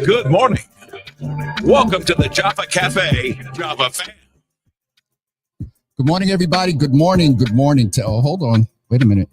Good morning. Welcome to the Java Cafe, Java fan. Good morning, everybody. Good morning. Good morning. Hold on. Wait a minute.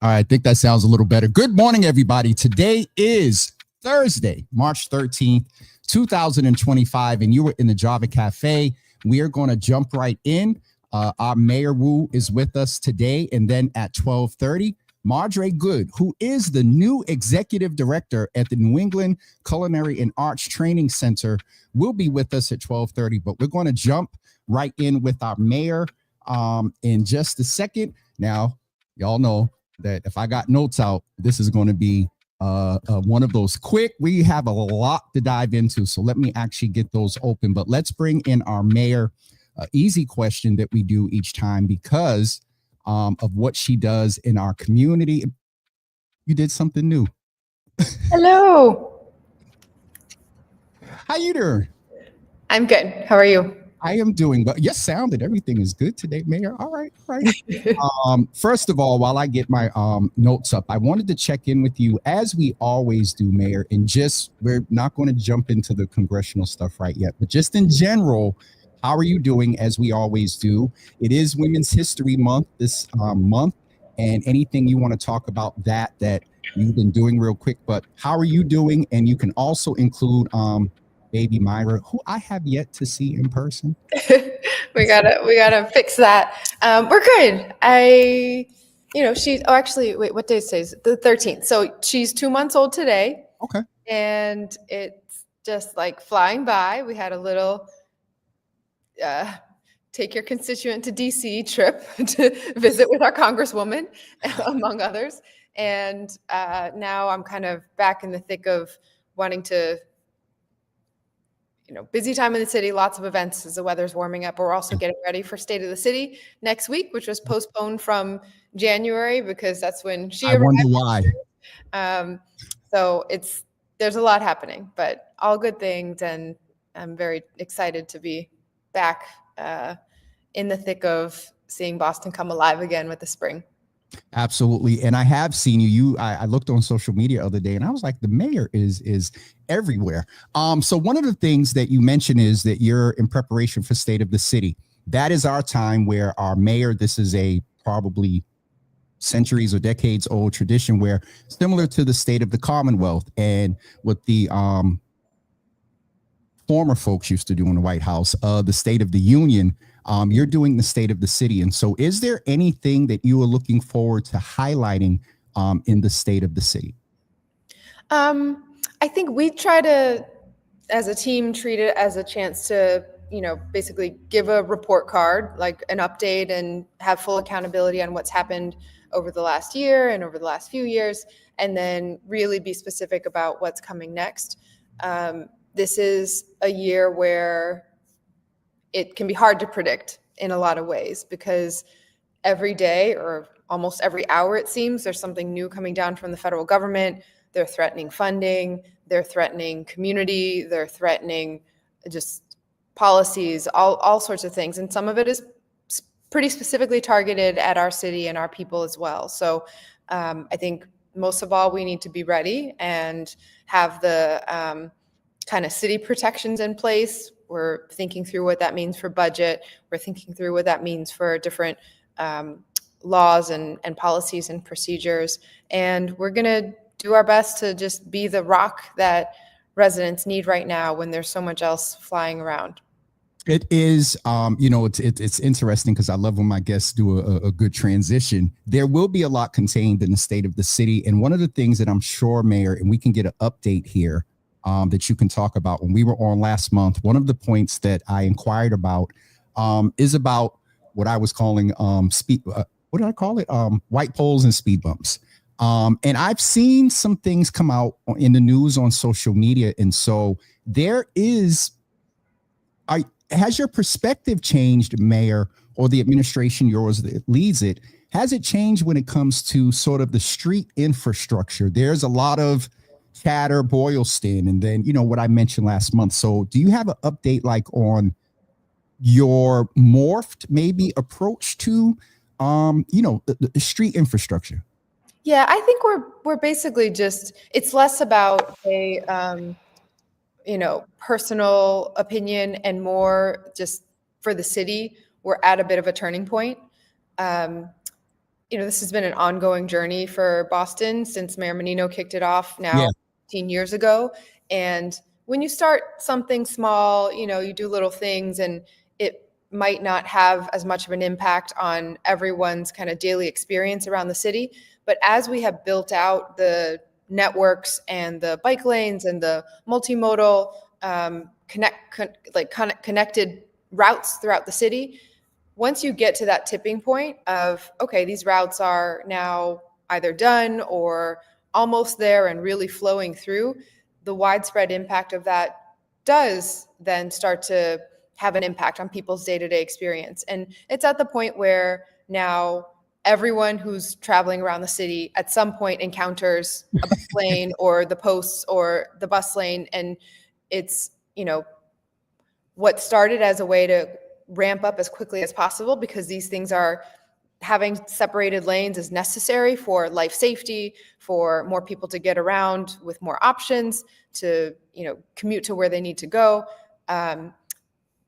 All right. I think that sounds a little better. Good morning, everybody. Today is Thursday, March 13th, 2025, and you were in the Java Cafe. We are going to jump right in. Our Mayor Wu is with us today, and then at 12:30, Maddrey Goode, who is the new executive director at the New England Culinary and Arts Training Center, will be with us at 12:30. But we're going to jump right in with our mayor in just a second. Now, y'all know that if I got notes out, this is going to be one of those quick. We have a lot to dive into, so let me actually get those open. But let's bring in our mayor. Easy question that we do each time because of what she does in our community. You did something new. Hello. How you doing? I'm good. How are you? I am doing well. Yes, sounded. Everything is good today, Mayor. All right. First of all, while I get my notes up, I wanted to check in with you as we always do, Mayor, and we're not going to jump into the congressional stuff right yet, but just in general, how are you doing as we always do? It is Women's History Month this month, and anything you want to talk about that you've been doing real quick, but how are you doing? And you can also include Baby Mira, who I have yet to see in person. we gotta fix that. We're good. Wait, what day is today? The 13th. So she's 2 months old today. Okay. And it's just like flying by. We had a little take your constituent to DC trip to visit with our congresswoman, among others. And now I'm kind of back in the thick of wanting to, busy time in the city, lots of events as the weather's warming up. But we're also getting ready for State of the City next week, which was postponed from January because that's when she I arrived. wonder why. So there's a lot happening, but all good things. And I'm very excited to be back in the thick of seeing Boston come alive again with the spring. Absolutely. And I have seen you. I looked on social media the other day and I was like, the mayor is everywhere. So one of the things that you mentioned is that you're in preparation for State of the City. That is our time where our mayor, this is a probably centuries or decades old tradition where similar to the state of the Commonwealth and what the former folks used to do in the White House, the State of the Union, you're doing the State of the City. And so is there anything that you are looking forward to highlighting in the State of the City? I think we try to, as a team, treat it as a chance to, basically give a report card, like an update, and have full accountability on what's happened over the last year and over the last few years, and then really be specific about what's coming next. This is a year where it can be hard to predict in a lot of ways because every day or almost every hour, it seems, there's something new coming down from the federal government. They're threatening funding, they're threatening community, they're threatening just policies, all sorts of things. And some of it is pretty specifically targeted at our city and our people as well. So I think most of all, we need to be ready and have the kind of city protections in place. We're thinking through what that means for budget. We're thinking through what that means for different laws and policies and procedures. And we're going to do our best to just be the rock that residents need right now when there's so much else flying around. It is, it's interesting because I love when my guests do a good transition. There will be a lot contained in the State of the City. And one of the things that I'm sure, Mayor, and we can get an update here that you can talk about. When we were on last month, one of the points that I inquired about is about what I was calling what did I call it? White poles and speed bumps. And I've seen some things come out in the news on social media. And so there is, has your perspective changed, Mayor, or the administration yours that leads it? Has it changed when it comes to sort of the street infrastructure? There's a lot of chatter, Boylston, and then, what I mentioned last month. So do you have an update like on your morphed maybe approach to, the street infrastructure? Yeah, I think we're basically it's less about a, personal opinion and more just for the city. We're at a bit of a turning point. This has been an ongoing journey for Boston since Mayor Menino kicked it off now 15 years ago. And when you start something small, you do little things and it might not have as much of an impact on everyone's kind of daily experience around the city. But as we have built out the networks and the bike lanes and the multimodal connected routes throughout the city, once you get to that tipping point of, okay, these routes are now either done or almost there and really flowing through, the widespread impact of that does then start to have an impact on people's day-to-day experience. And it's at the point where now everyone who's traveling around the city at some point encounters a bus lane or the posts or the bus lane. And it's, what started as a way to ramp up as quickly as possible because these things are having separated lanes is necessary for life safety, for more people to get around with more options to, commute to where they need to go.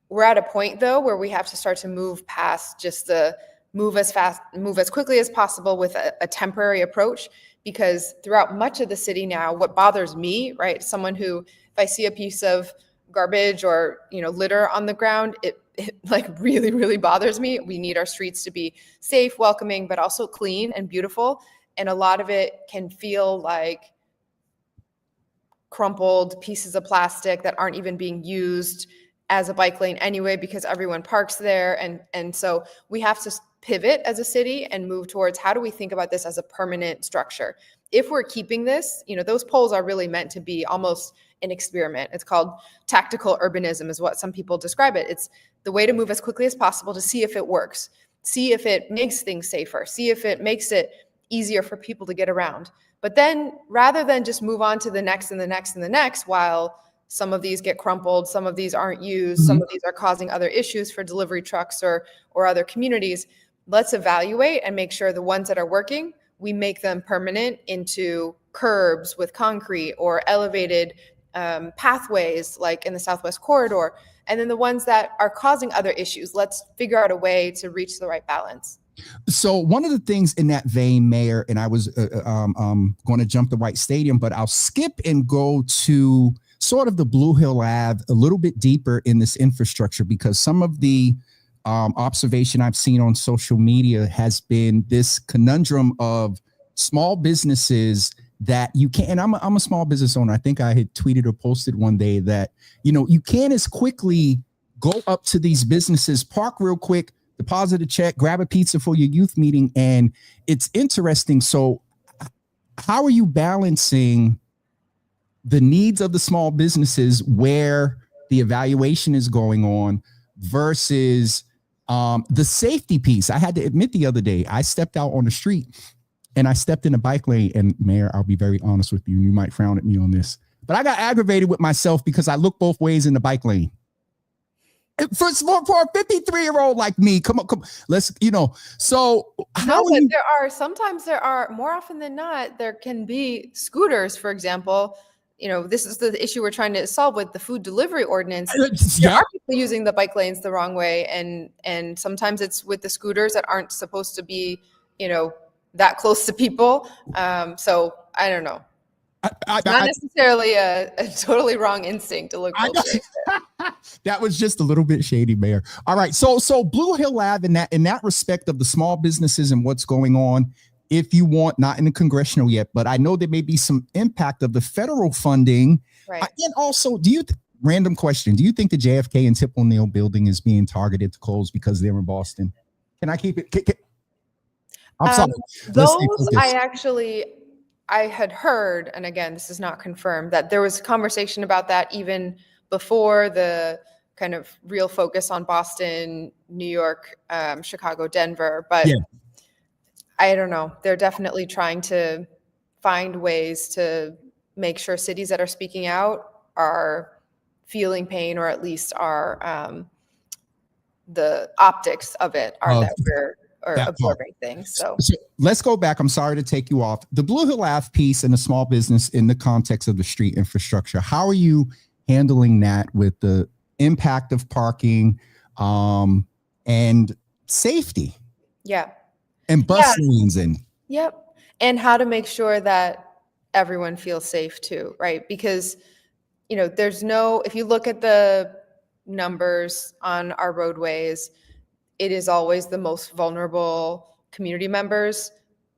We're at a point though, where we have to start to move past just the move as quickly as possible with a temporary approach, because throughout much of the city now, what bothers me, right? Someone who, if I see a piece of garbage or, litter on the ground, it like really, really bothers me. We need our streets to be safe, welcoming, but also clean and beautiful. And a lot of it can feel like crumpled pieces of plastic that aren't even being used as a bike lane anyway, because everyone parks there. And so we have to pivot as a city and move towards how do we think about this as a permanent structure? If we're keeping this, those poles are really meant to be almost an experiment. It's called tactical urbanism is what some people describe it. It's the way to move as quickly as possible to see if it works, see if it makes things safer, see if it makes it easier for people to get around. But then rather than just move on to the next and the next and the next, while some of these get crumpled, some of these aren't used, some of these are causing other issues for delivery trucks or other communities, let's evaluate and make sure the ones that are working, we make them permanent into curbs with concrete or elevated pathways like in the Southwest Corridor. And then the ones that are causing other issues, let's figure out a way to reach the right balance. So one of the things in that vein, Mayor, and I was going to jump the White Stadium, but I'll skip and go to sort of the Blue Hill Ave a little bit deeper in this infrastructure, because some of the observation I've seen on social media has been this conundrum of small businesses that you can't, and I'm a small business owner. I think I had tweeted or posted one day that, you know, you can't as quickly go up to these businesses, park real quick, deposit a check, grab a pizza for your youth meeting. And it's interesting. So how are you balancing the needs of the small businesses where the evaluation is going on versus the safety piece? I had to admit the other day, I stepped out on the street and I stepped in a bike lane, and Mayor, I'll be very honest with you, and you might frown at me on this, but I got aggravated with myself because I looked both ways in the bike lane. For a 53-year-old like me, come on, let's, you know, so how no, but sometimes there are, more often than not, there can be scooters, for example. You know, this is the issue we're trying to solve with the food delivery ordinance. There are people using the bike lanes the wrong way, and sometimes it's with the scooters that aren't supposed to be, you know, that close to people. So I don't know. Not necessarily a totally wrong instinct to look closer. That was just a little bit shady, Mayor. All right, so Blue Hill Ave in that respect of the small businesses and what's going on, if you want, not in the congressional yet, but I know there may be some impact of the federal funding. Right. And also, random question, do you think the JFK and Tip O'Neill building is being targeted to close because they're in Boston? Can I keep it? I'm sorry. Those I had heard, and again, this is not confirmed, that there was conversation about that even before the kind of real focus on Boston, New York, Chicago, Denver. But yeah. I don't know. They're definitely trying to find ways to make sure cities that are speaking out are feeling pain, or at least are the optics of it are that we're absorbing things. So let's go back. I'm sorry to take you off. The Blue Hill Ave piece and the small business in the context of the street infrastructure. How are you handling that with the impact of parking and safety? Yeah. And bus lanes in. Yep. And how to make sure that everyone feels safe too, right? Because, you know, if you look at the numbers on our roadways, it is always the most vulnerable community members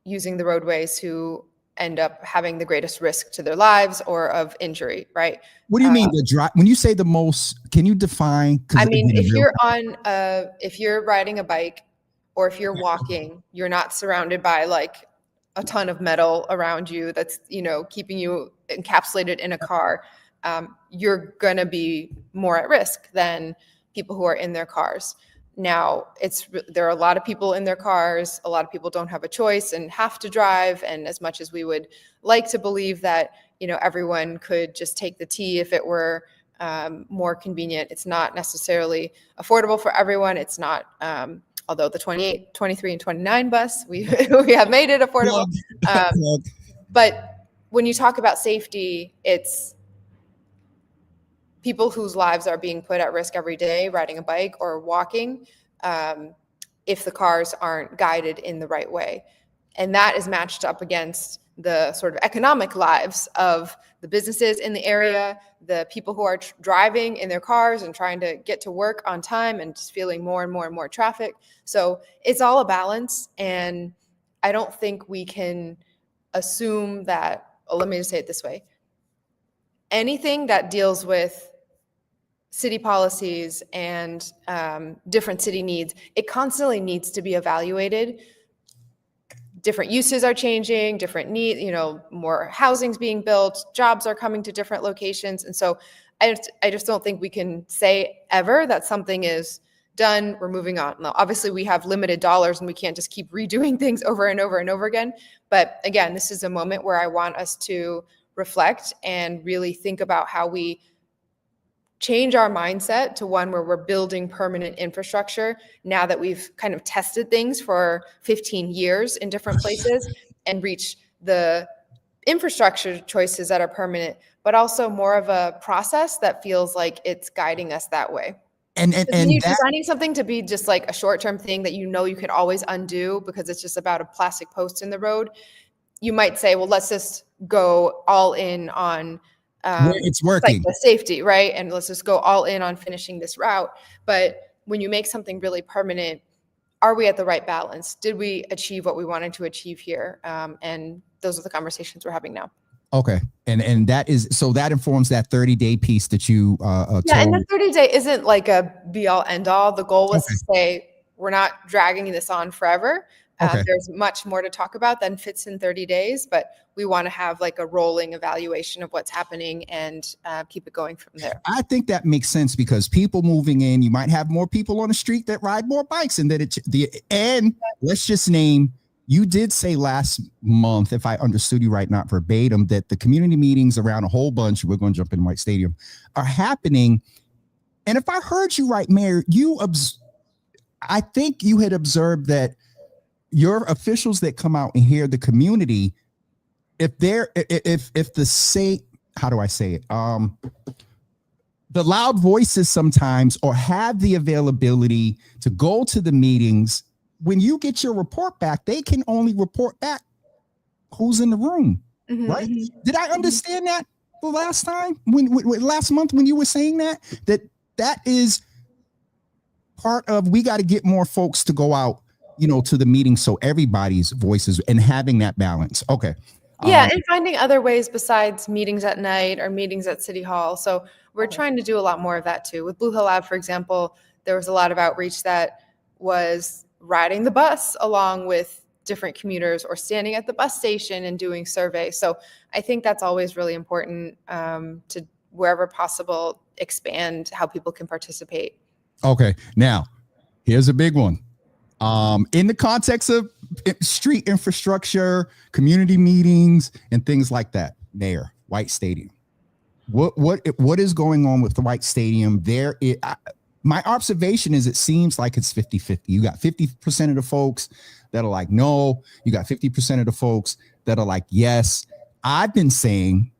using the roadways who end up having the greatest risk to their lives or of injury, right? What do you mean when you say the most? Can you define? I mean, if you're riding a bike or if you're walking, you're not surrounded by like a ton of metal around you that's, you know, keeping you encapsulated in a car. You're gonna be more at risk than people who are in their cars. Now, there are a lot of people in their cars. A lot of people don't have a choice and have to drive. And as much as we would like to believe that, you know, everyone could just take the T if it were more convenient, it's not necessarily affordable for everyone. It's not, although the 28, 23, and 29 bus, we have made it affordable. But when you talk about safety, it's people whose lives are being put at risk every day riding a bike or walking if the cars aren't guided in the right way. And that is matched up against the sort of economic lives of the businesses in the area, the people who are driving in their cars and trying to get to work on time and just feeling more and more and more traffic. So it's all a balance. And I don't think we can assume that, let me just say it this way. Anything that deals with city policies and different city needs, it constantly needs to be evaluated different uses are changing, different needs, more housing's being built, jobs are coming to different locations. And so I just don't think we can say ever that something is done, we're moving on. Now, obviously we have limited dollars and we can't just keep redoing things over and over and over again. But again, this is a moment where I want us to reflect and really think about how we change our mindset to one where we're building permanent infrastructure now that we've kind of tested things for 15 years in different places and reach the infrastructure choices that are permanent, but also more of a process that feels like it's guiding us that way. And when you're designing something to be just like a short-term thing that you could always undo because it's just about a plastic post in the road, you might say, well, let's just go all in on it's working, like safety, right? And let's just go all in on finishing this route. But when you make something really permanent, are we at the right balance? Did we achieve what we wanted to achieve here? And those are the conversations we're having now. Okay. And that informs that 30-day piece that you told. And the 30-day isn't like a be all end all. The goal was to say, we're not dragging this on forever. There's much more to talk about than fits in 30 days, but we want to have like a rolling evaluation of what's happening and keep it going from there. I think that makes sense because people moving in, you might have more people on the street that ride more bikes, and and let's just name. You did say last month, if I understood you right, not verbatim, that the community meetings around a whole bunch, we're going to jump in White Stadium, are happening. And if I heard you right, Mayor, I think you had observed that your officials that come out and hear the community, how do I say it? The loud voices sometimes, or have the availability to go to the meetings. When you get your report back, they can only report back who's in the room, right? Did I understand that the last time last month when you were saying that is part of, we got to get more folks to go out, to the meeting, so everybody's voices and having that balance. Okay. Yeah. And finding other ways besides meetings at night or meetings at City Hall. So we're trying to do a lot more of that too. With Blue Hill Lab, for example, there was a lot of outreach that was riding the bus along with different commuters or standing at the bus station and doing surveys. So I think that's always really important to, wherever possible, expand how people can participate. Okay. Now, here's a big one. In the context of street infrastructure, community meetings, and things like that, Mayor, White Stadium. What is going on with the White Stadium? My observation is it seems like it's 50-50. You got 50% of the folks that are like, no. You got 50% of the folks that are like, yes. I've been saying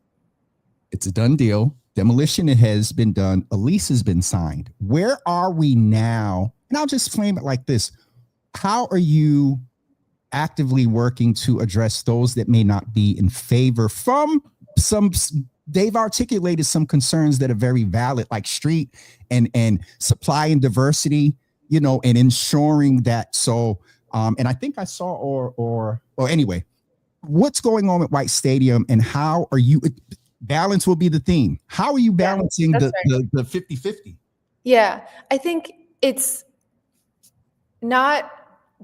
it's a done deal. Demolition has been done. A lease has been signed. Where are we now? And I'll just frame it like this. How are you actively working to address those that may not be in favor from they've articulated some concerns that are very valid, like street and supply and diversity, and ensuring that. So, and I think I saw, or anyway, what's going on at White Stadium, and how are you, balance will be the theme. How are you balancing the 50-50? Yeah, I think it's not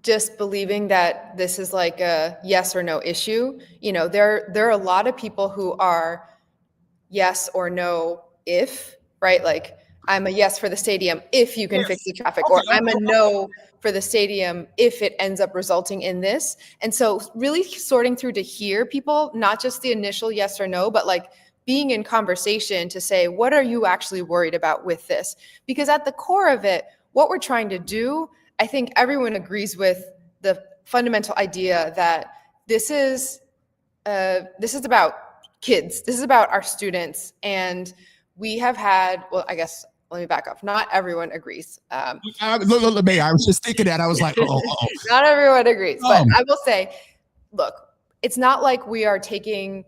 just believing that this is like a yes or no issue. There are a lot of people who are yes or no if, right? Like, I'm a yes for the stadium if you can fix the traffic, or I'm a no for the stadium if it ends up resulting in this. And so really sorting through to hear people, not just the initial yes or no, but like being in conversation to say, what are you actually worried about with this? Because at the core of it, what we're trying to do, I think everyone agrees with the fundamental idea that this is about kids. This is about our students. And we have had, well, I guess, let me back up. Not everyone agrees. I was just thinking that. I was like, oh. Not everyone agrees. But I will say, look, it's not like we are taking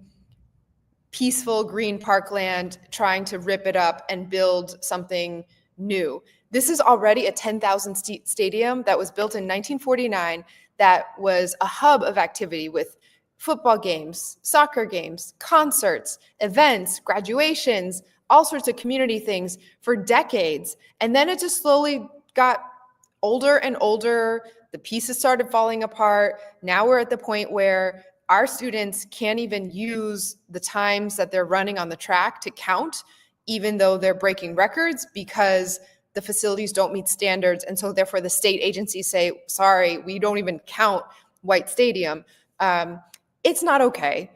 peaceful green parkland, trying to rip it up and build something new. This is already a 10,000 seat stadium that was built in 1949 that was a hub of activity with football games, soccer games, concerts, events, graduations, all sorts of community things for decades. And then it just slowly got older and older. the pieces started falling apart. Now we're at the point where our students can't even use the times that they're running on the track to count, even though they're breaking records, because the facilities don't meet standards. And so therefore the state agencies say, sorry, we don't even count White Stadium. It's not okay.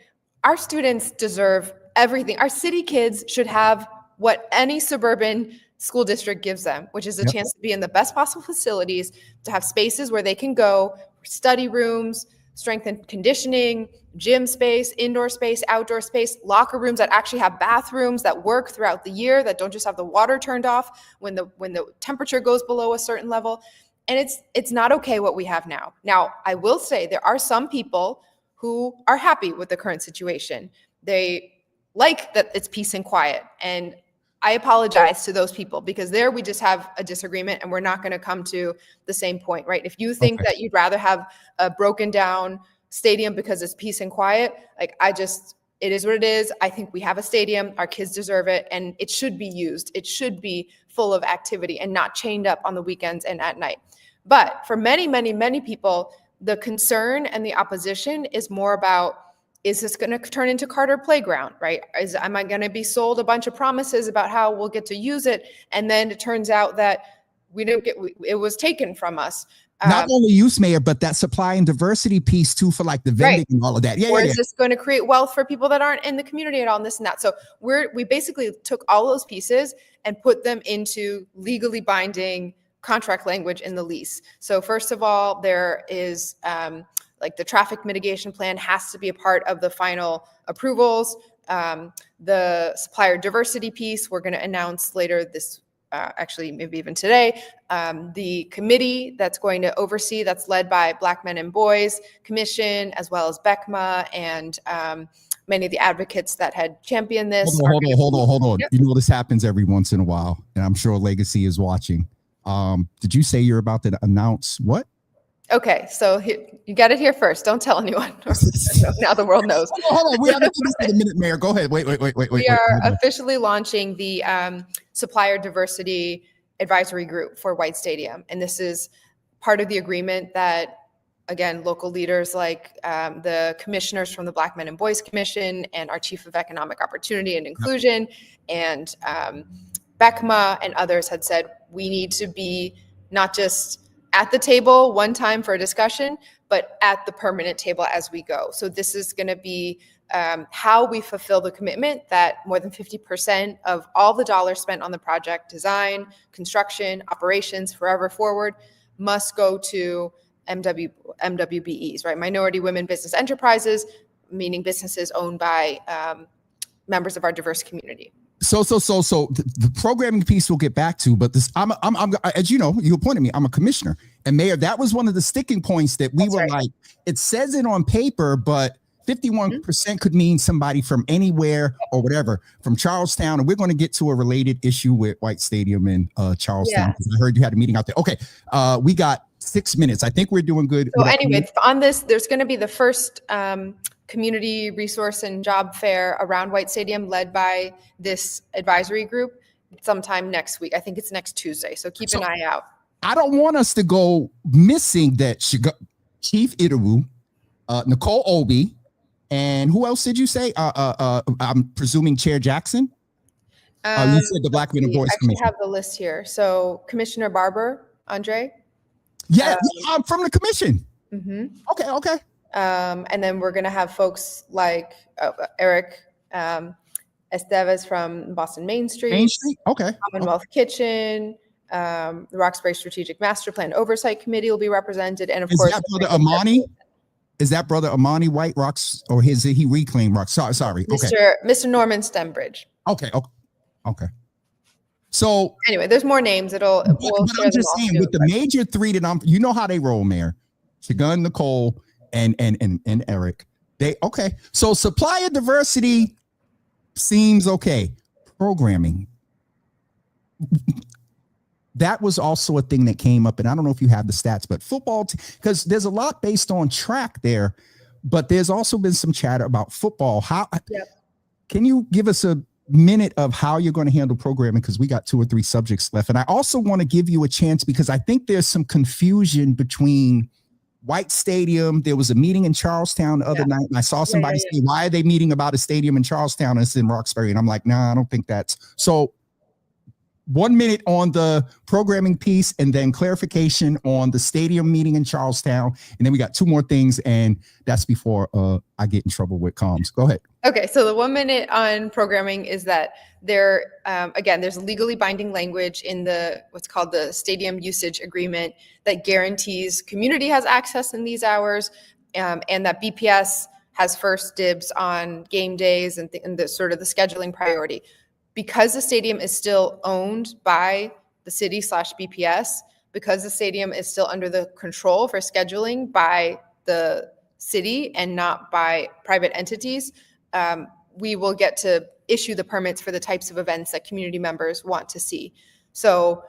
Our students deserve everything. Our city kids should have what any suburban school district gives them, which is a chance to be in the best possible facilities, to have spaces where they can go, study rooms, strength and conditioning, gym space, indoor space, outdoor space, locker rooms that actually have bathrooms that work throughout the year, that don't just have the water turned off when the temperature goes below a certain level. And it's not okay what we have now. Now, I will say there are some people who are happy with the current situation. They like that it's peace and quiet. And I apologize to those people, because there we just have a disagreement and we're not going to come to the same point, right? If you think that you'd rather have a broken down stadium because it's peace and quiet, like it is what it is. I think we have a stadium, our kids deserve it, and it should be used. It should be full of activity and not chained up on the weekends and at night. But for many, many, many people, the concern and the opposition is more about, is this going to turn into Carter Playground, right? Am I going to be sold a bunch of promises about how we'll get to use it, and then it turns out that it was taken from us? Not only use, Mayor, but that supply and diversity piece too, for like the vending and all of that. Or is this going to create wealth for people that aren't in the community at all, and this and that? So we basically took all those pieces and put them into legally binding contract language in the lease. So first of all, there is like the traffic mitigation plan has to be a part of the final approvals. The supplier diversity piece, we're going to announce later this, actually maybe even today, the committee that's going to oversee, that's led by Black Men and Boys Commission, as well as BECMA, and many of the advocates that had championed this. Hold on. Yep. You know, this happens every once in a while, and I'm sure Legacy is watching. Did you say you're about to announce what? Okay, so you got it here first. Don't tell anyone. Now the world knows. Hold on. We haven't finished in a minute, Mayor. Go ahead. Wait. We are officially launching the Supplier Diversity Advisory Group for White Stadium. And this is part of the agreement that, again, local leaders like the commissioners from the Black Men and Boys Commission and our Chief of Economic Opportunity and Inclusion and BECMA and others had said, we need to be not just at the table one time for a discussion, but at the permanent table as we go. So this is going to be how we fulfill the commitment that more than 50% of all the dollars spent on the project, design, construction, operations, forever forward, must go to MWBEs, right? Minority Women Business Enterprises, meaning businesses owned by members of our diverse community. So the programming piece we'll get back to, but this, I'm as you know, you appointed me, I'm a commissioner, and Mayor, that was one of the sticking points that we were like, it says it on paper, but 51% could mean somebody from anywhere or whatever, from Charlestown. And we're going to get to a related issue with White Stadium in Charlestown. I heard you had a meeting out there. Okay. We got 6 minutes. I think we're doing good. So anyway, on this, there's going to be the first community resource and job fair around White Stadium, led by this advisory group, sometime next week. I think it's next Tuesday. So keep an eye out. I don't want us to go missing that Chief Itaru, Nicole Obi, and who else did you say? I'm presuming Chair Jackson. You said the Black Men and Boys Commission. I have the list here. So Commissioner Barber, Andre. Yeah, I'm from the commission. Mm-hmm. Okay. And then we're going to have folks like Eric Estevez from Boston Main Street. Okay. Commonwealth Kitchen. The Roxbury Strategic Master Plan Oversight Committee will be represented. And of course, that Brother Amani? Is that Brother Amani White Rocks, or he reclaimed Rocks? Sorry. Okay. Mr. Norman Stembridge. Okay. So anyway, there's more names. But I'm just saying, with the major three that you know how they roll, Mayor. Shagun, Nicole, and Eric. So supplier diversity seems okay. Programming. That was also a thing that came up, and I don't know if you have the stats, but football, because there's a lot based on track there, but there's also been some chatter about football. Can you give us minute of how you're going to handle programming, because we got 2 or 3 subjects left. And I also want to give you a chance because I think there's some confusion between White Stadium. There was a meeting in Charlestown the other night, and I saw somebody say, why are they meeting about a stadium in Charlestown and it's in Roxbury? And I'm like, nah, I don't think that's so. 1 minute on the programming piece and then clarification on the stadium meeting in Charlestown. And then we got 2 more things, and that's before I get in trouble with comms. Go ahead. Okay, so the 1 minute on programming is that again, there's legally binding language in what's called the Stadium Usage Agreement that guarantees community has access in these hours, and that BPS has first dibs on game days and the sort of the scheduling priority. Because the stadium is still owned by the city / BPS, because the stadium is still under the control for scheduling by the city and not by private entities, we will get to issue the permits for the types of events that community members want to see. So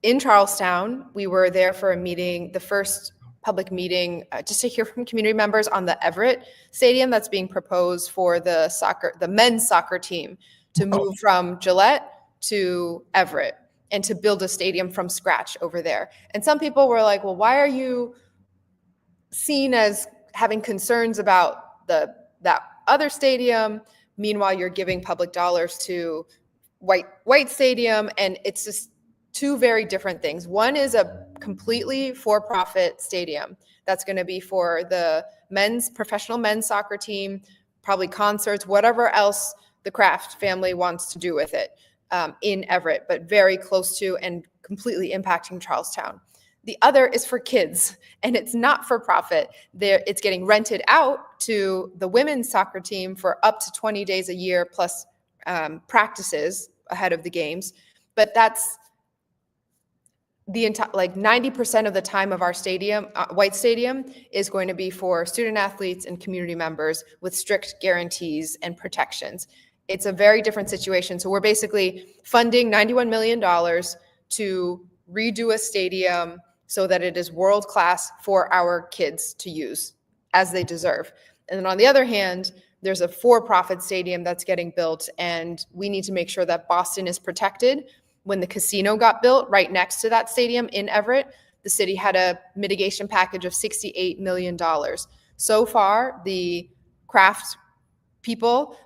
in Charlestown, we were there for a meeting, the first public meeting, just to hear from community members on the Everett Stadium that's being proposed for the men's soccer team to move from Gillette to Everett and to build a stadium from scratch over there. And some people were like, well, why are you seen as having concerns about that other stadium? Meanwhile, you're giving public dollars to White Stadium, and it's just 2 very different things. One is a completely for-profit stadium that's going to be for the professional men's soccer team, probably concerts, whatever else the Kraft family wants to do with it in Everett, but very close to and completely impacting Charlestown. The other is for kids, and it's not for profit. It's getting rented out to the women's soccer team for up to 20 days a year plus practices ahead of the games. But that's the entire, like 90% of the time of our stadium, White Stadium, is going to be for student athletes and community members with strict guarantees and protections. It's a very different situation. So we're basically funding $91 million to redo a stadium so that it is world-class for our kids to use as they deserve. And then on the other hand, there's a for-profit stadium that's getting built, and we need to make sure that Boston is protected. When the casino got built right next to that stadium in Everett, the city had a mitigation package of $68 million. So far, the Kraft people,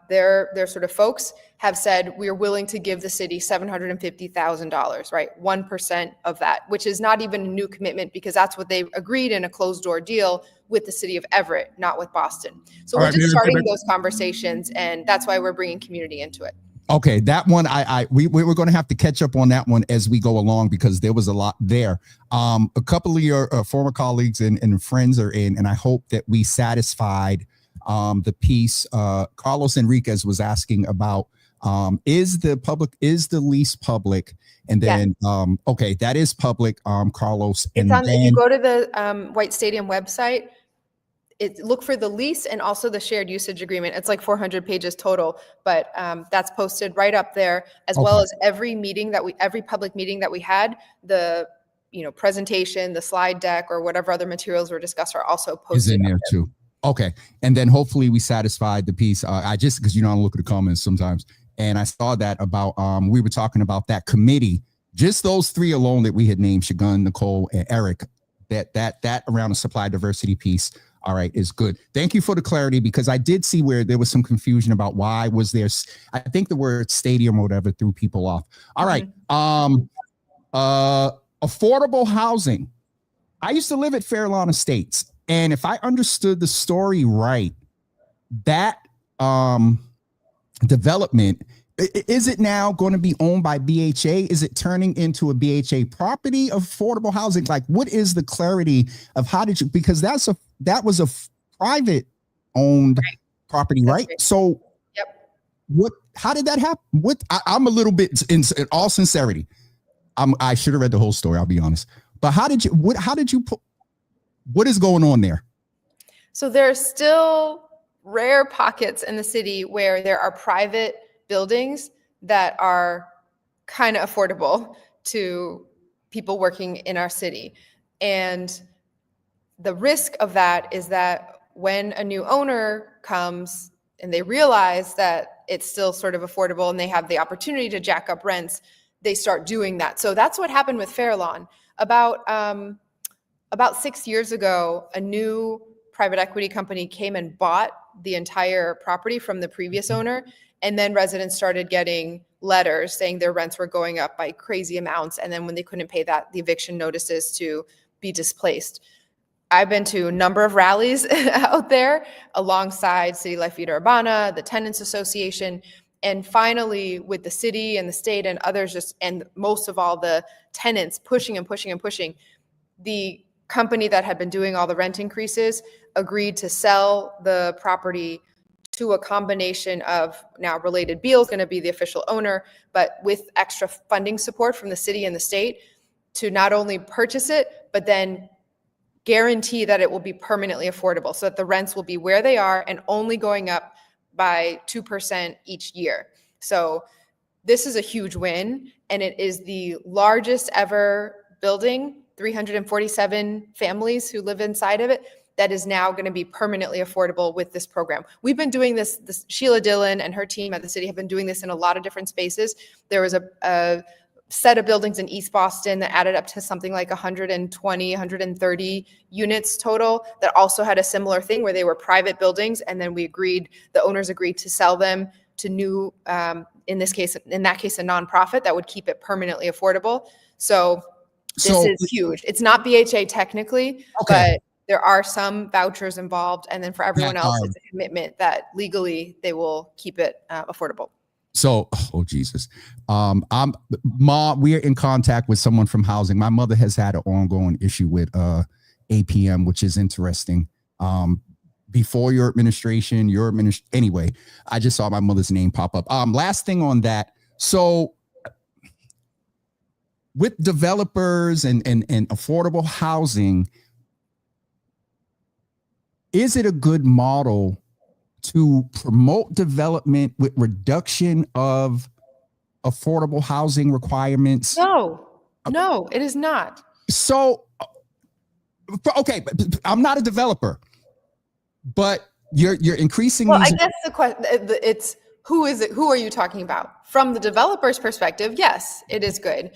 their sort of folks, have said we're willing to give the city $750,000, right? 1% of that, which is not even a new commitment because that's what they agreed in a closed door deal with the city of Everett, not with Boston. So we're just starting those conversations, and that's why we're bringing community into it. Okay, that one we were going to have to catch up on that one as we go along because there was a lot there. A couple of your former colleagues and friends are in, and I hope that we satisfied the piece. Carlos Enriquez was asking about is the lease public? And then okay, that is public. Carlos, it's on. If you go to the White Stadium website, look for the lease and also the shared usage agreement. It's like 400 pages total, but that's posted right up there, as well as every public meeting that we had, the presentation, the slide deck, or whatever other materials were discussed are also posted. Is in there too. Okay, and then hopefully we satisfied the piece. I just because I look at the comments sometimes, and I saw that about we were talking about that committee, just those 3 alone that we had named, Shagun, Nicole, and Eric. That around the supply diversity piece. All right, is good. Thank you for the clarity, because I did see where there was some confusion about why was there. I think the word stadium or whatever threw people off. All right. Affordable housing. I used to live at Fairlawn Estates, and if I understood the story right, that development, is it now going to be owned by BHA? Is it turning into a BHA property of affordable housing? Like, what is the clarity of how did you, because that was a private owned property, right? So how did that happen? I'm a little bit, in all sincerity, I should have read the whole story, I'll be honest. But what is going on there? So there's still rare pockets in the city where there are private buildings that are kind of affordable to people working in our city. And the risk of that is that when a new owner comes and they realize that it's still sort of affordable and they have the opportunity to jack up rents, they start doing that. So that's what happened with Fairlawn. About 6 years ago, a new private equity company came and bought the entire property from the previous owner. And then residents started getting letters saying their rents were going up by crazy amounts. And then when they couldn't pay that, the eviction notices to be displaced. I've been to a number of rallies out there alongside City Life Vida Urbana, the Tenants Association, and finally with the city and the state and others, and most of all the tenants pushing and pushing and pushing, the company that had been doing all the rent increases agreed to sell the property to a combination of, now Related Beal is going to be the official owner, but with extra funding support from the city and the state to not only purchase it, but then guarantee that it will be permanently affordable so that the rents will be where they are and only going up by 2% each year. So this is a huge win, and it is the largest ever building, 347 families who live inside of it, that is now going to be permanently affordable with this program. We've been doing this Sheila Dillon and her team at the city have been doing this in a lot of different spaces. There was a set of buildings in East Boston that added up to something like 120, 130 units total that also had a similar thing where they were private buildings. And then the owners agreed to sell them to new, in that case, a nonprofit that would keep it permanently affordable. So this is huge. It's not BHA technically, okay, but there are some vouchers involved. And then for everyone else, it's a commitment that legally they will keep it affordable. So, oh Jesus, we're in contact with someone from housing. My mother has had an ongoing issue with APM, which is interesting. Before your administration, anyway, I just saw my mother's name pop up. Last thing on that. So with developers and affordable housing, is it a good model to promote development with reduction of affordable housing requirements? No, it is not. So, okay, I'm not a developer, but you're increasing. Well, I guess the question, it's who is it? Who are you talking about? From the developer's perspective, yes, it is good.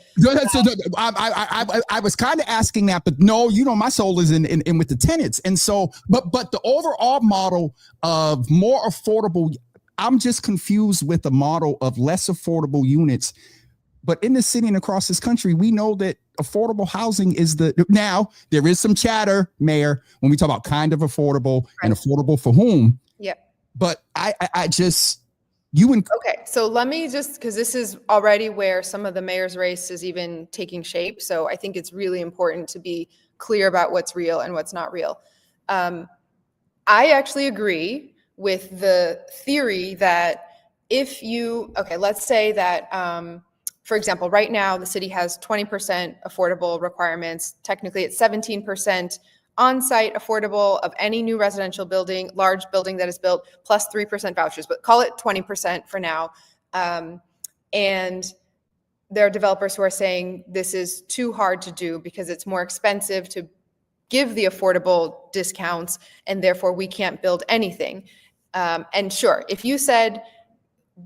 I was kind of asking that, but no, my soul is in with the tenants. And so, but the overall model of more affordable, I'm just confused with the model of less affordable units. But in the city and across this country, we know that affordable housing is now there is some chatter, Mayor, when we talk about kind of affordable, right, and affordable for whom. Yeah. But okay, so let me because this is already where some of the mayor's race is even taking shape. So I think it's really important to be clear about what's real and what's not real. I actually agree with the theory that let's say that, for example, right now the city has 20% affordable requirements. Technically it's 17% on-site affordable of any new residential building, large building that is built, plus 3% vouchers, but call it 20% for now. And there are developers who are saying this is too hard to do because it's more expensive to give the affordable discounts, and therefore we can't build anything. And sure, if you said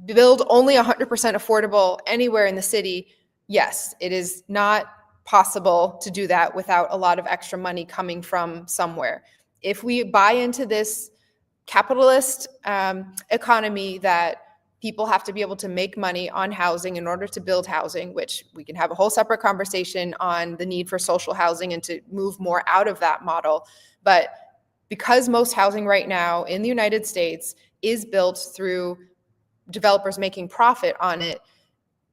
build only 100% affordable anywhere in the city, yes, it is not possible to do that without a lot of extra money coming from somewhere. If we buy into this capitalist economy that people have to be able to make money on housing in order to build housing, which we can have a whole separate conversation on the need for social housing and to move more out of that model. But because most housing right now in the United States is built through developers making profit on it,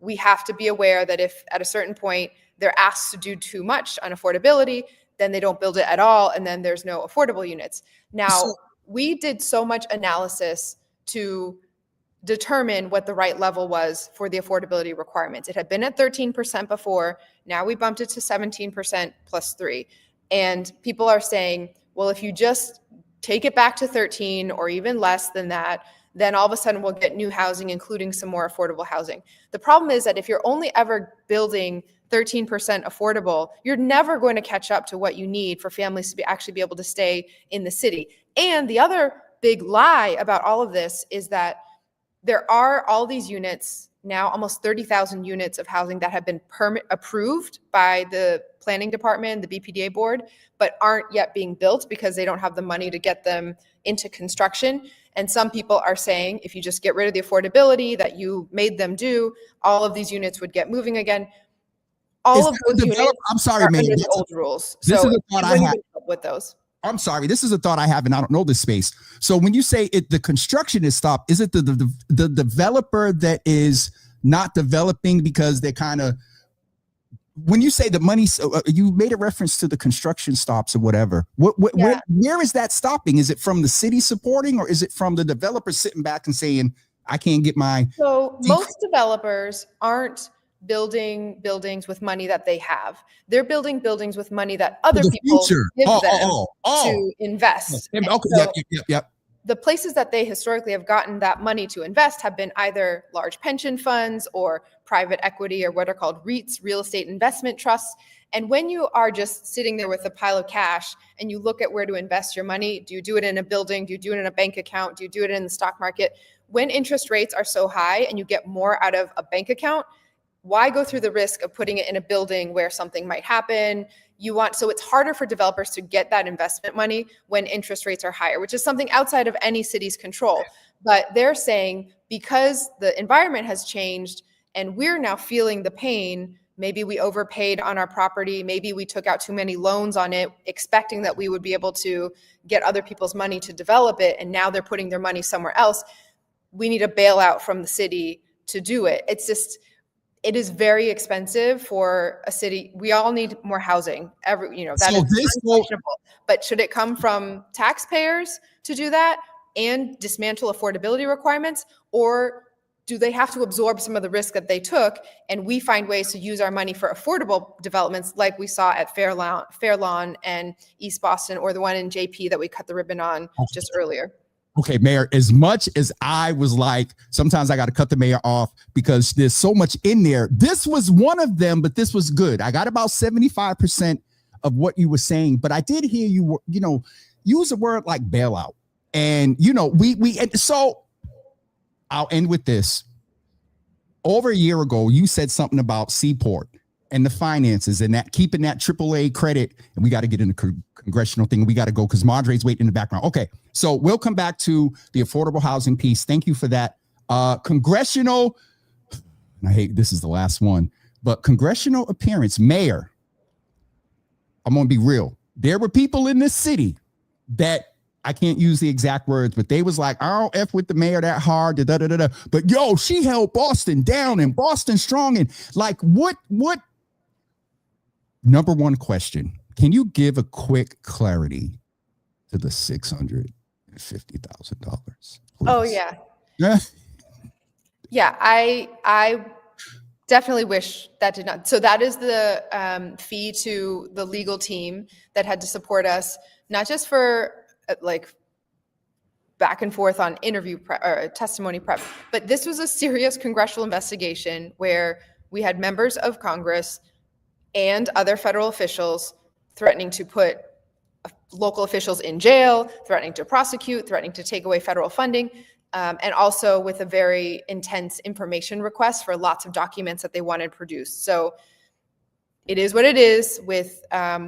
we have to be aware that if at a certain point they're asked to do too much on affordability, then they don't build it at all, and then there's no affordable units. Now, we did so much analysis to determine what the right level was for the affordability requirements. It had been at 13% before. Now we bumped it to 17% plus 3. And people are saying, well, if you just take it back to 13 or even less than that, then all of a sudden we'll get new housing, including some more affordable housing. The problem is that if you're only ever building 13% affordable, you're never going to catch up to what you need for families to actually be able to stay in the city. And the other big lie about all of this is that there are all these units now, almost 30,000 units of housing that have been approved by the planning department, the BPDA board, but aren't yet being built because they don't have the money to get them into construction. And some people are saying, if you just get rid of the affordability that you made them do, all of these units would get moving again. All of those units I'm sorry, are man. under the old rules. This So is a thought I have with those. I'm sorry. This is a thought I have, and I don't know this space. So when you say the construction is stopped, is it the developer that is not developing because they're kind of, when you say the money, you made a reference to the construction stops or whatever. Where is that stopping? Is it from the city supporting, or is it from the developer sitting back and saying, I can't get my... So most developers aren't building buildings with money that they have. They're building buildings with money that other people give them to invest. Okay, yep. The places that they historically have gotten that money to invest have been either large pension funds or private equity, or what are called REITs, real estate investment trusts. And when you are just sitting there with a pile of cash and you look at where to invest your money, do you do it in a building? Do you do it in a bank account? Do you do it in the stock market? When interest rates are so high and you get more out of a bank account, why go through the risk of putting it in a building where something might happen? So it's harder for developers to get that investment money when interest rates are higher, which is something outside of any city's control. But they're saying, because the environment has changed and we're now feeling the pain, maybe we overpaid on our property, maybe we took out too many loans on it, expecting that we would be able to get other people's money to develop it, and now they're putting their money somewhere else. We need a bailout from the city to do it. It is very expensive for a city. We all need more housing. That is unquestionable. But should it come from taxpayers to do that and dismantle affordability requirements, or do they have to absorb some of the risk that they took, and we find ways to use our money for affordable developments like we saw at Fair Lawn and East Boston, or the one in JP that we cut the ribbon on just earlier? Okay, Mayor, as much as I was like, sometimes I got to cut the mayor off because there's so much in there. This was one of them, but this was good. I got about 75% of what you were saying, but I did hear you, use a word like bailout. And, so I'll end with this. Over a year ago, you said something about Seaport and the finances and that keeping that AAA credit. And we got to get in the congressional thing. We got to go because Maddrey's waiting in the background. Okay, so we'll come back to the affordable housing piece. Thank you for that. Congressional, I hate this is the last one, but congressional appearance, Mayor. I'm going to be real. There were people in this city that, I can't use the exact words, but they was like, I don't F with the mayor that hard, but yo, she held Boston down and Boston strong. And like, what, number one question, can you give a quick clarity to the $650,000? Oh yeah. Yeah. I definitely wish that did not. So that is the fee to the legal team that had to support us, not just for like back and forth on interview prep or testimony prep, but this was a serious congressional investigation where we had members of Congress and other federal officials threatening to put local officials in jail, threatening to prosecute, threatening to take away federal funding, and also with a very intense information request for lots of documents that they wanted produced. So it is what it is with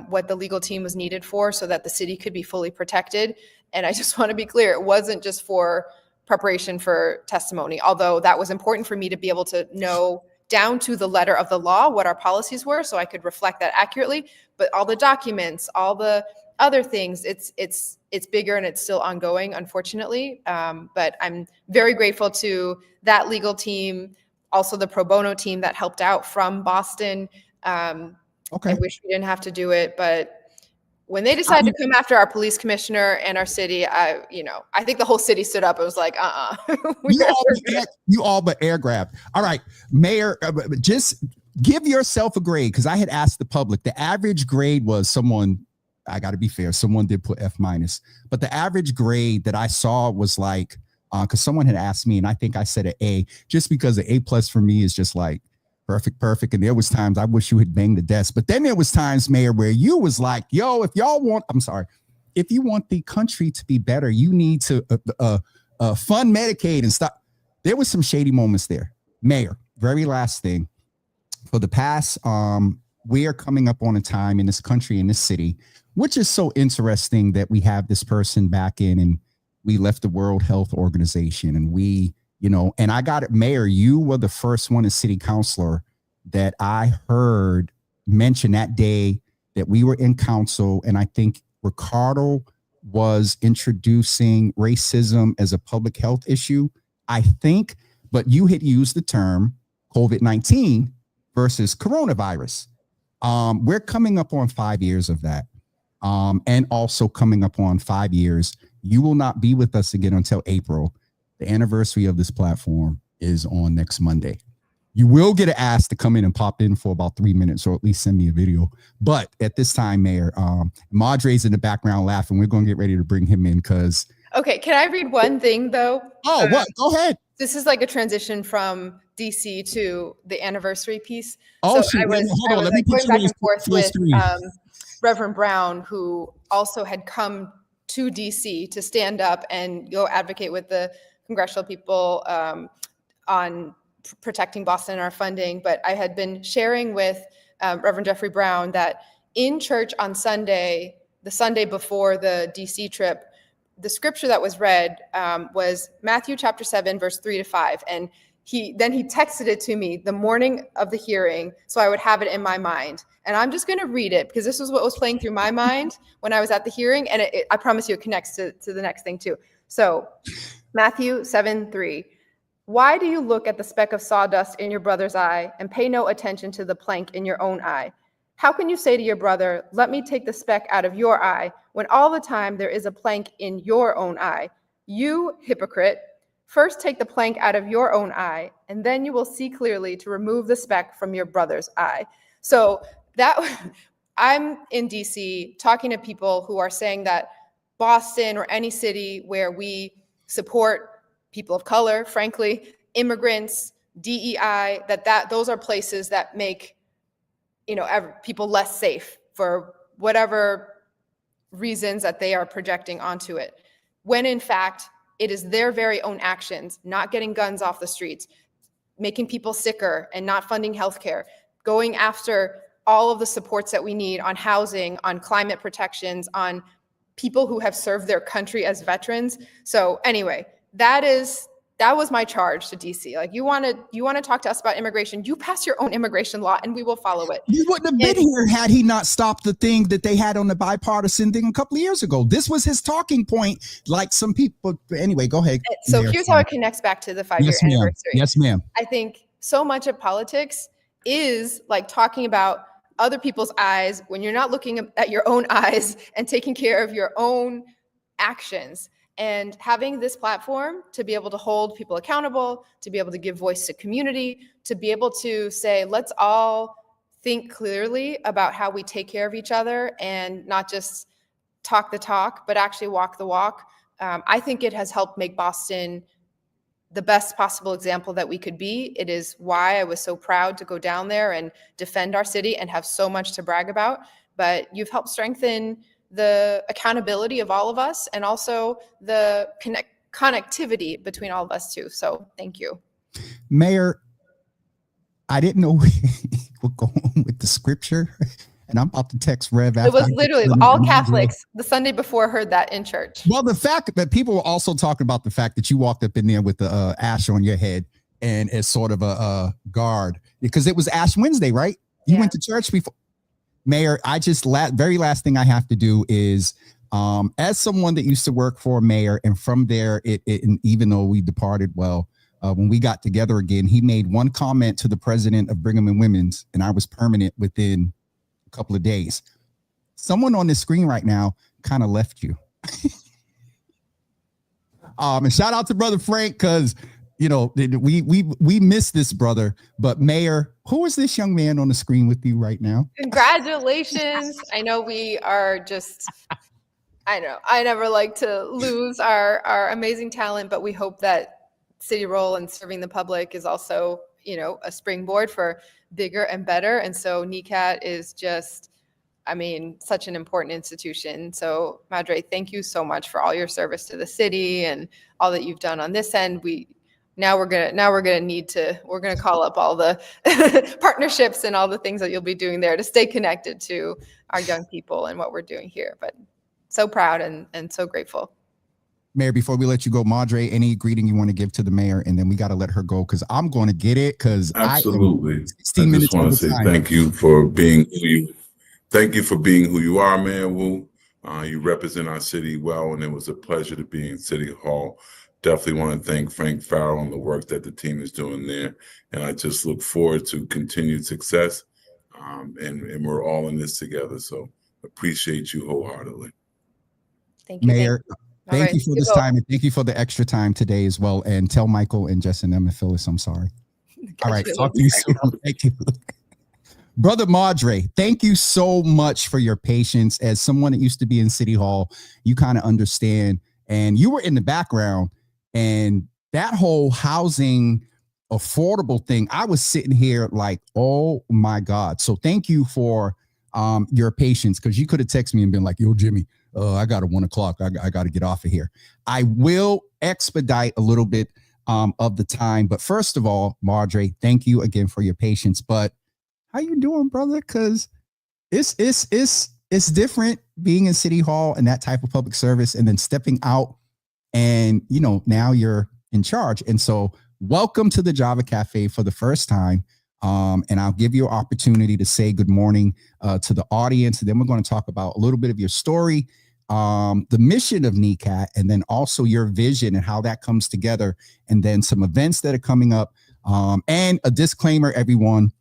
what the legal team was needed for so that the city could be fully protected. And I just want to be clear, it wasn't just for preparation for testimony, although that was important for me to be able to know down to the letter of the law what our policies were so I could reflect that accurately. But all the documents, all the other things, it's bigger and it's still ongoing, unfortunately. But I'm very grateful to that legal team, also the pro bono team that helped out from Boston. Okay. I wish we didn't have to do it, but when they decided to come after our police commissioner and our city, I think the whole city stood up. It was like, you all but air grabbed. All right, Mayor, just give yourself a grade, because I had asked the public. The average grade was I got to be fair, someone did put F-, but the average grade that I saw was like, because someone had asked me, and I think I said an A, just because an A+ for me is just like, perfect. And there was times I wish you had banged the desk. But then there was times, Mayor, where you was like, yo, if you want the country to be better, you need to fund Medicaid and stop. there was some shady moments there. Mayor, very last thing. For the past, we are coming up on a time in this country, in this city, which is so interesting that we have this person back in, and we left the World Health Organization, and we, and I got it, Mayor, you were the first one as city councilor that I heard mention that day that we were in council. And I think Ricardo was introducing racism as a public health issue, I think, but you had used the term COVID-19 versus coronavirus. We're coming up on 5 years of that. And also coming up on 5 years, you will not be with us again until April. The anniversary of this platform is on next Monday. You will get an ask to come in and pop in for about 3 minutes, or at least send me a video. But at this time, Mayor, Maddrey's in the background laughing. We're going to get ready to bring him in because. Okay, can I read one thing though? Oh, what? Go ahead. This is like a transition from DC to the anniversary piece. Oh, so I was like going back and forth with Reverend Brown, who also had come to DC to stand up and go advocate with the congressional people on protecting Boston and our funding. But I had been sharing with Reverend Jeffrey Brown that in church on Sunday, the Sunday before the DC trip, the scripture that was read was Matthew chapter 7, verse 3-5. And he texted it to me the morning of the hearing, so I would have it in my mind. And I'm just going to read it because this was what was playing through my mind when I was at the hearing. And I promise you it connects to the next thing too. So Matthew 7:3. Why do you look at the speck of sawdust in your brother's eye and pay no attention to the plank in your own eye? How can you say to your brother, let me take the speck out of your eye, when all the time there is a plank in your own eye? You hypocrite, first take the plank out of your own eye, and then you will see clearly to remove the speck from your brother's eye. So I'm in DC talking to people who are saying that Boston or any city where we support people of color, frankly, immigrants, DEI, those are places that make people less safe for whatever reasons that they are projecting onto it. When in fact, it is their very own actions, not getting guns off the streets, making people sicker and not funding healthcare, going after all of the supports that we need on housing, on climate protections, on people who have served their country as veterans. So anyway, that was my charge to DC. Like, you want to talk to us about immigration, you pass your own immigration law and we will follow it. You wouldn't have been here had he not stopped the thing that they had on the bipartisan thing a couple of years ago. This was his talking point, like some people. Anyway, go ahead. So here's how it connects back to the 5-year anniversary. Yes, ma'am. I think so much of politics is like talking about other people's eyes when you're not looking at your own eyes and taking care of your own actions. And having this platform to be able to hold people accountable, to be able to give voice to community, to be able to say, let's all think clearly about how we take care of each other and not just talk the talk, but actually walk the walk. I think it has helped make Boston the best possible example that we could be. It is why I was so proud to go down there and defend our city and have so much to brag about. But you've helped strengthen the accountability of all of us and also the connectivity between all of us too. So thank you. Mayor, I didn't know we were going with the scripture, and I'm about to text Rev. It was literally all Catholics the Sunday before heard that in church. Well, the fact that people were also talking about the fact that you walked up in there with the ash on your head and as sort of a guard, because it was Ash Wednesday, right? You went to church before. Mayor, I just very last thing I have to do is, as someone that used to work for a mayor, and from there, and even though we departed well, when we got together again, he made one comment to the president of Brigham and Women's, and I was permanent within a couple of days. Someone on the screen right now kind of left you. And shout out to Brother Frank, because we miss this brother. But Mayor, who is this young man on the screen with you right now? Congratulations. I know we are just, I never like to lose our amazing talent, but we hope that city role and serving the public is also, a springboard for bigger and better. And so NECAT is just, such an important institution. So Maddrey, thank you so much for all your service to the city and all that you've done on this end. We Now we're gonna call up all the partnerships and all the things that you'll be doing there to stay connected to our young people and what we're doing here. But so proud and so grateful. Mayor, before we let you go, Maddrey, any greeting you want to give to the mayor, and then we got to let her go because I'm going to get it because absolutely. I minutes just want to say thank you for being who you are, Mayor Wu. You represent our city well, and it was a pleasure to be in City Hall. Definitely want to thank Frank Farrell on the work that the team is doing there, and I just look forward to continued success. And we're all in this together. So appreciate you wholeheartedly. Thank you, Mayor. Thank right, you for this time, and thank you for the extra time today as well. And tell Michael and Jess and them and Phyllis, I'm sorry. All right, talk to you soon. Thank you. Brother Maddrey, thank you so much for your patience. As someone that used to be in City Hall, you kind of understand, and you were in the background, and that whole housing affordable thing, I was sitting here like, oh my God. So thank you for your patience, because you could have texted me and been like, yo, Jimmy, I got a 1 o'clock. I got to get off of here. I will expedite a little bit of the time. But first of all, Maddrey, thank you again for your patience. But how you doing, brother? Because it's different being in City Hall and that type of public service, and then stepping out, and now you're in charge. And so welcome to the Java Cafe for the first time. And I'll give you an opportunity to say good morning to the audience. And then we're going to talk about a little bit of your story, the mission of NECAT, and then also your vision and how that comes together, and then some events that are coming up. And a disclaimer, everyone,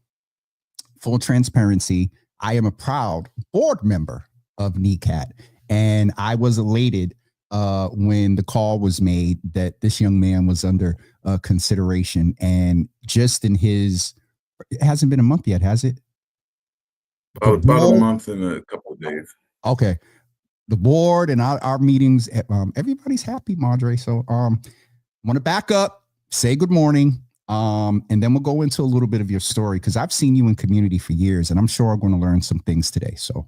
full transparency, I am a proud board member of NECAT, and I was elated when the call was made that this young man was under consideration. And just in his, it hasn't been a month yet, has it? About a month and a couple of days. Okay. The board and our meetings, everybody's happy, Maddrey. So I want to back up, say good morning, and then we'll go into a little bit of your story, because I've seen you in community for years, and I'm sure I'm going to learn some things today. So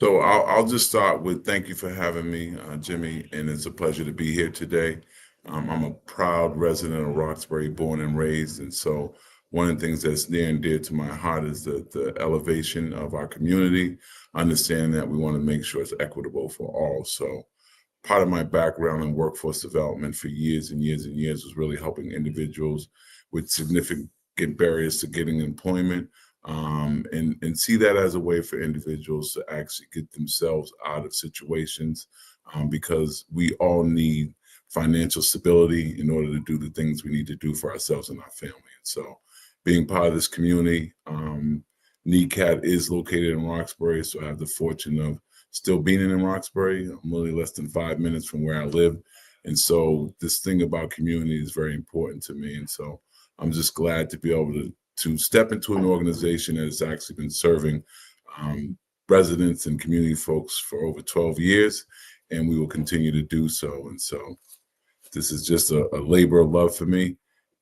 I'll just start with thank you for having me, Jimmy, and it's a pleasure to be here today. I'm a proud resident of Roxbury, born and raised, and so one of the things that's near and dear to my heart is the elevation of our community, understanding that we want to make sure it's equitable for all. So part of my background in workforce development for years and years and years was really helping individuals with significant barriers to getting employment, and see that as a way for individuals to actually get themselves out of situations, because we all need financial stability in order to do the things we need to do for ourselves and our family. And so being part of this community, NECAT is located in Roxbury, so I have the fortune of still being in Roxbury. I'm really less than 5 minutes from where I live. And so this thing about community is very important to me. And so I'm just glad to be able to step into an organization that has actually been serving residents and community folks for over 12 years, and we will continue to do so. And so this is just a labor of love for me.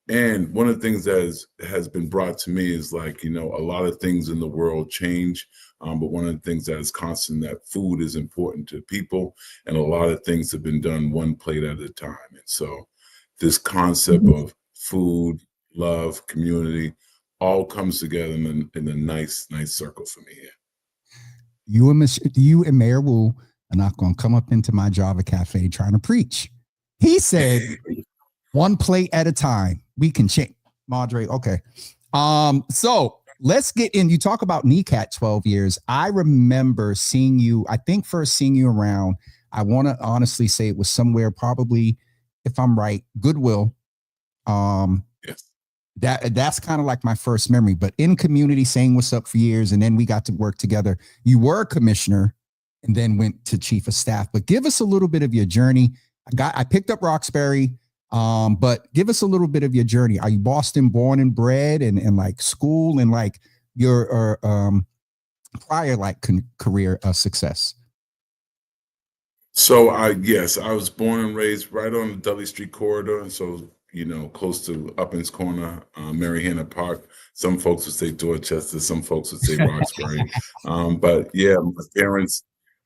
And one of the things that has been brought to me is, like, a lot of things in the world change, but one of the things that is constant, that food is important to people, and a lot of things have been done one plate at a time. And so this concept of food, love, community, all comes together in a nice circle for me here. You and Mayor Wu are not going to come up into my Java Cafe trying to preach. He said, one plate at a time. We can change. Maddrey, okay. So let's get in. You talk about NECAT 12 years. I remember seeing you, I think first seeing you around, I want to honestly say it was somewhere probably, if I'm right, Goodwill. Yes. That's kind of like my first memory, but in community, saying what's up for years. And then we got to work together. You were a commissioner and then went to chief of staff, but give us a little bit of your journey. I picked up Roxbury, but give us a little bit of your journey. Are you Boston born and bred, and like school and like your prior like career success? So yes, I was born and raised right on the Dudley Street corridor, and so close to Uppins Corner, Mary Hannah Park. Some folks would say Dorchester, some folks would say Roxbury. But yeah,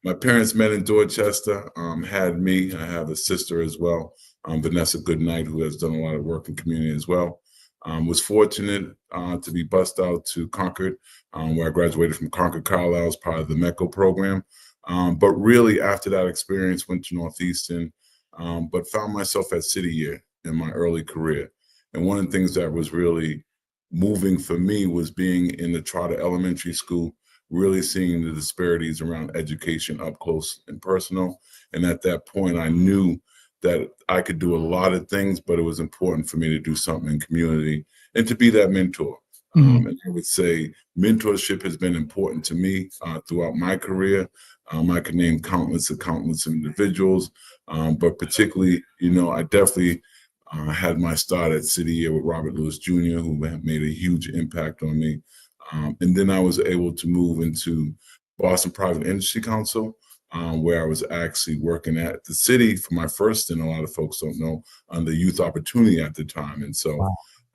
my parents met in Dorchester, had me. I have a sister as well. Vanessa Goodnight, who has done a lot of work in community as well. Was fortunate to be bussed out to Concord, where I graduated from Concord Carlisle as part of the MECO program. But really, after that experience, went to Northeastern, but found myself at City Year in my early career. And one of the things that was really moving for me was being in the Trotter Elementary School, really seeing the disparities around education up close and personal. And at that point, I knew that I could do a lot of things, but it was important for me to do something in community and to be that mentor. And I would say mentorship has been important to me throughout my career. I could name countless individuals, but particularly, I definitely had my start at City Year with Robert Lewis Jr., who made a huge impact on me. And then I was able to move into Boston Private Industry Council, where I was actually working at the city for my first, and a lot of folks don't know, on the youth opportunity at the time. And so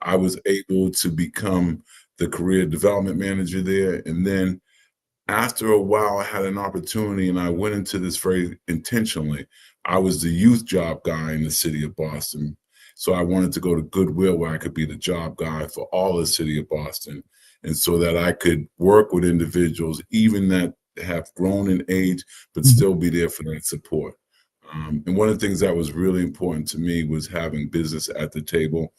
I was able to become the career development manager there. And then after a while, I had an opportunity, and I went into this very intentionally. I was the youth job guy in the city of Boston. So I wanted to go to Goodwill, where I could be the job guy for all the city of Boston. And so that I could work with individuals, even that have grown in age, but still be there for that support. And one of the things that was really important to me was having business at the table,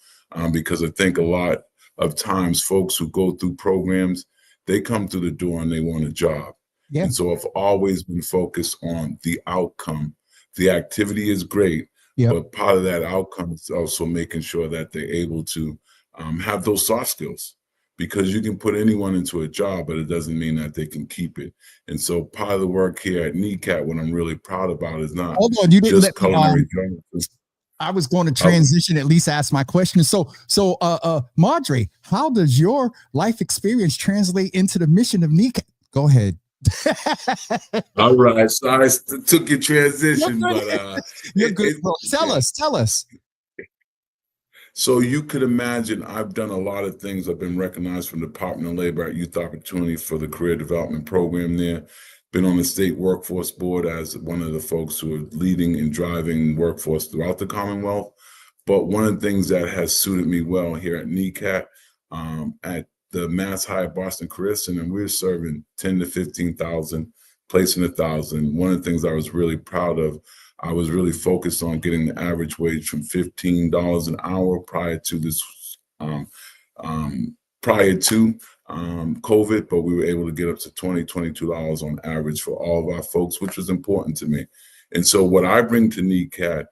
because I think a lot of times folks who go through programs, they come through the door and they want a job. Yeah. And so I've always been focused on the outcome. The activity is great, but part of that outcome is also making sure that they're able to have those soft skills. Because you can put anyone into a job, but it doesn't mean that they can keep it. And so part of the work here at NECAT, what I'm really proud about is not just culinary jobs. I was going to transition, at least ask my question. So Maddrey, how does your life experience translate into the mission of NECAT? Go ahead. All right. So I took your transition, but you're good. Tell us. So you could imagine I've done a lot of things. I've been recognized from the Department of Labor at Youth Opportunity for the career development program there. Been on the state workforce board as one of the folks who are leading and driving workforce throughout the Commonwealth. But one of the things that has suited me well here at NECAT, at the Mass High Boston Career Center, we're serving 10 to 15,000, placing 1,000. One of the things I was really proud of, I was really focused on getting the average wage from $15 an hour prior to this, COVID, but we were able to get up to $20, $22 on average for all of our folks, which was important to me. And so what I bring to NECAT,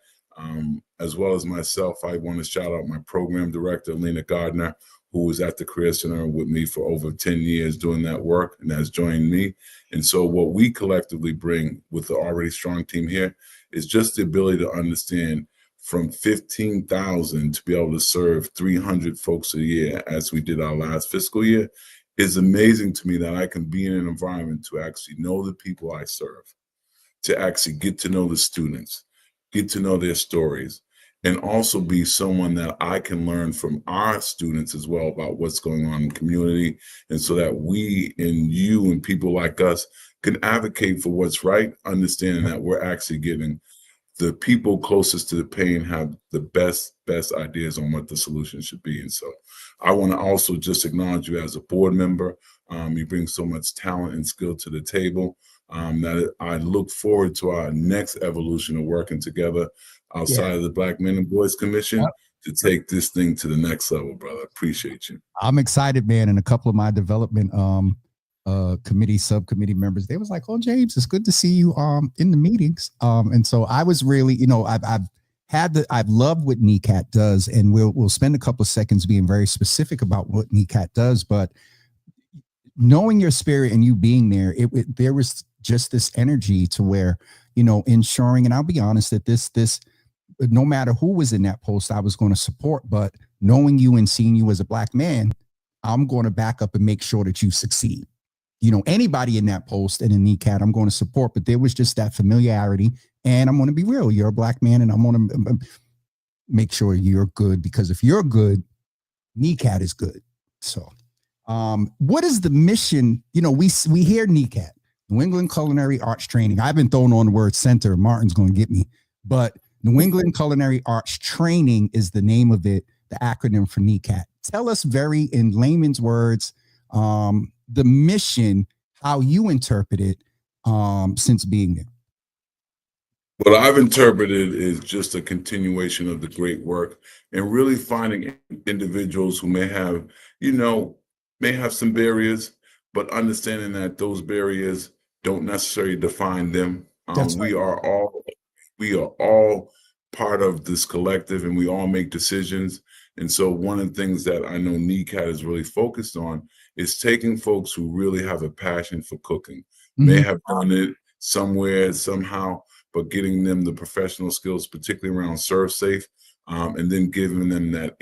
as well as myself, I want to shout out my program director, Lena Gardner, who was at the Career Center with me for over 10 years doing that work and has joined me. And so what we collectively bring with the already strong team here is just the ability to understand from 15,000 to be able to serve 300 folks a year, as we did our last fiscal year, is amazing to me that I can be in an environment to actually know the people I serve, to actually get to know the students, get to know their stories, and also be someone that I can learn from our students as well about what's going on in the community. And so that we and you and people like us can advocate for what's right, understanding that we're actually getting the people closest to the pain have the best ideas on what the solution should be. And so I want to also just acknowledge you as a board member. You bring so much talent and skill to the table that I look forward to our next evolution of working together outside of the Black Men and Boys Commission to take this thing to the next level, brother. Appreciate you. I'm excited, man. And a couple of my development subcommittee members, they was like, "Oh, James, it's good to see you in the meetings." And so I was really, I've loved what NECAT does, and we'll spend a couple of seconds being very specific about what NECAT does. But knowing your spirit and you being there, there was just this energy to where, ensuring, and I'll be honest that this no matter who was in that post, I was going to support, but knowing you and seeing you as a Black man, I'm going to back up and make sure that you succeed. Anybody in that post and in NECAT, I'm going to support, but there was just that familiarity, and I'm going to be real. You're a Black man, and I'm going to make sure you're good, because if you're good, NECAT is good. So what is the mission? We hear NECAT, New England Culinary Arts Training. I've been throwing on the word center. Martin's going to get me, but New England Culinary Arts Training is the name of it, the acronym for NECAT. Tell us very in layman's words, the mission, how you interpret it since being there. What I've interpreted is just a continuation of the great work and really finding individuals who may have, may have some barriers, but understanding that those barriers don't necessarily define them. That's right. We are all part of this collective, and we all make decisions. And so one of the things that I know NECAT is really focused on is taking folks who really have a passion for cooking, may have done it somewhere, somehow, but getting them the professional skills, particularly around serve safe, and then giving them that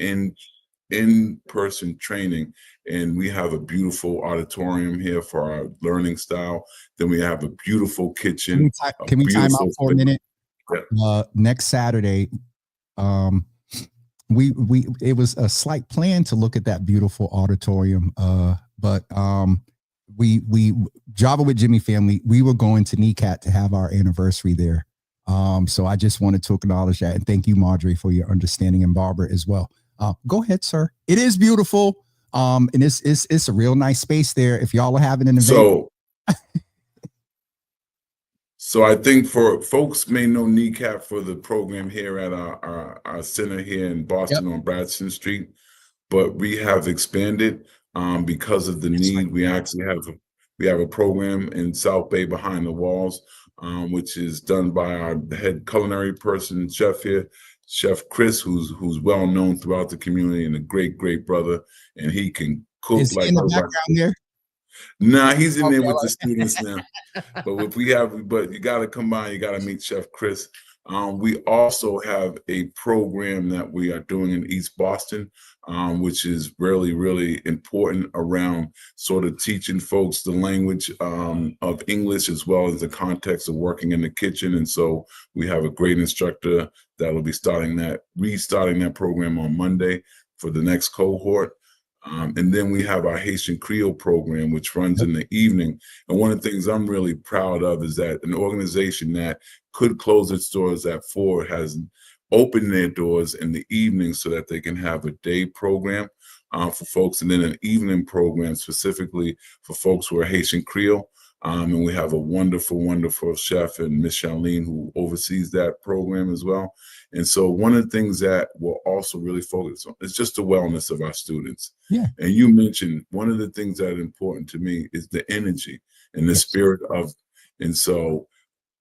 in-person training. And we have a beautiful auditorium here for our learning style. Then we have a beautiful kitchen. Can we time out for a minute? Yeah. Next Saturday, it was a slight plan to look at that beautiful auditorium, but we Java with Jimmy family, we were going to NECAT to have our anniversary there. So I just wanted to acknowledge that, and thank you, Maddrey, for your understanding, and Barbara as well. Go ahead, sir. It is beautiful, and it's a real nice space there. If y'all are having an event. So I think for folks may know NECAT for the program here at our center here in Boston on Bradstone Street, but we have expanded because of the need. Right. We actually have a program in South Bay behind the walls, which is done by our head culinary person, chef here, Chef Chris, who's well known throughout the community and a great brother, and he can cook. Is he in the background there? Nah, he's in there with the students now. But but you got to come by, you got to meet Chef Chris. We also have a program that we are doing in East Boston, which is really, really important around sort of teaching folks the language of English, as well as the context of working in the kitchen. And so we have a great instructor that will be restarting that program on Monday for the next cohort. And then we have our Haitian Creole program, which runs in the evening. And one of the things I'm really proud of is that an organization that could close its doors at 4 has opened their doors in the evening so that they can have a day program for folks, and then an evening program specifically for folks who are Haitian Creole. And we have a wonderful, wonderful chef, and Miss Charlene, who oversees that program as well. And so one of the things that we'll also really focus on is just the wellness of our students. Yeah. And you mentioned one of the things that are important to me is the energy and the spirit of, and so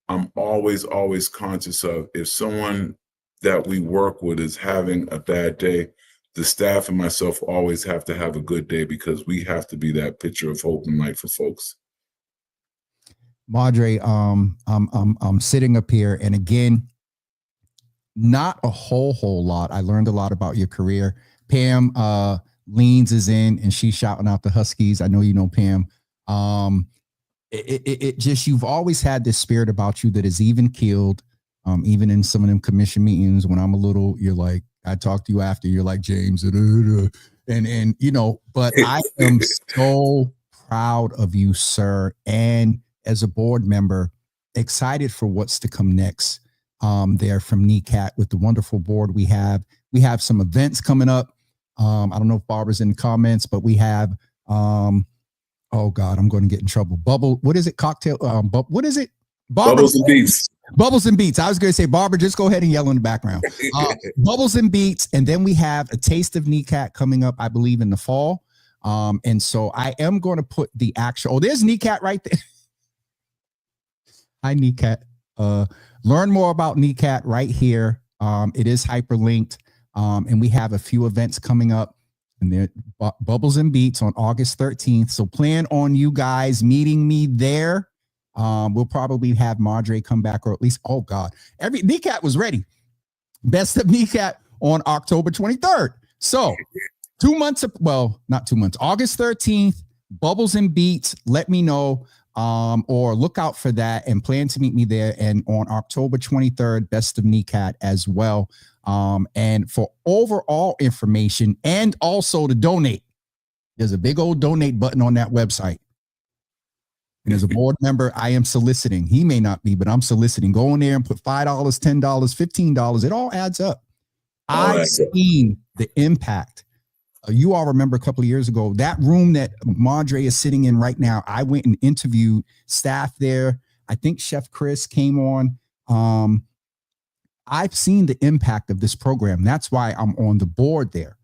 I'm always conscious of, if someone that we work with is having a bad day, the staff and myself always have to have a good day, because we have to be that picture of hope and light for folks. Maddrey, I'm sitting up here, and again, not a whole lot. I learned a lot about your career. Pam Leans is in, and she's shouting out the Huskies. I know you know Pam. It just, you've always had this spirit about you that is even keeled. Even in some of them commission meetings, when I'm a little, you're like, I talk to you after, you're like, James, and but I am so proud of you, sir. And as a board member, excited for what's to come next there from NECAT with the wonderful board we have. We have some events coming up. I don't know if Barbara's in the comments, but we have, oh God, I'm going to get in trouble. What is it? Cocktail, what is it? Bubbles and Beats. Bubbles and Beats. I was going to say, Barbara, just go ahead and yell in the background. Bubbles and Beats. And then we have a Taste of NECAT coming up, I believe, in the fall. And so I am going to put the actual, there's NECAT right there. Hi, NECAT. Learn more about NECAT right here. It is hyperlinked. And we have a few events coming up, and they're Bubbles and Beats on August 13th. So plan on you guys meeting me there. We'll probably have Maddrey come back, or at least, oh God, NECAT was ready. Best of NECAT on October 23rd. So 2 months, not 2 months, August 13th, Bubbles and Beats. Let me know, or look out for that, and plan to meet me there. And on October 23rd, Best of NECAT as well. And for overall information, and also to donate, there's a big old donate button on that website. And as a board member, I am soliciting. He may not be, but I'm soliciting. Go in there and put $5, $10, $15. It all adds up. I've seen the impact. You all remember a couple of years ago, that room that Maddrey is sitting in right now, I went and interviewed staff there. I think Chef Chris came on. I've seen the impact of this program. That's why I'm on the board there.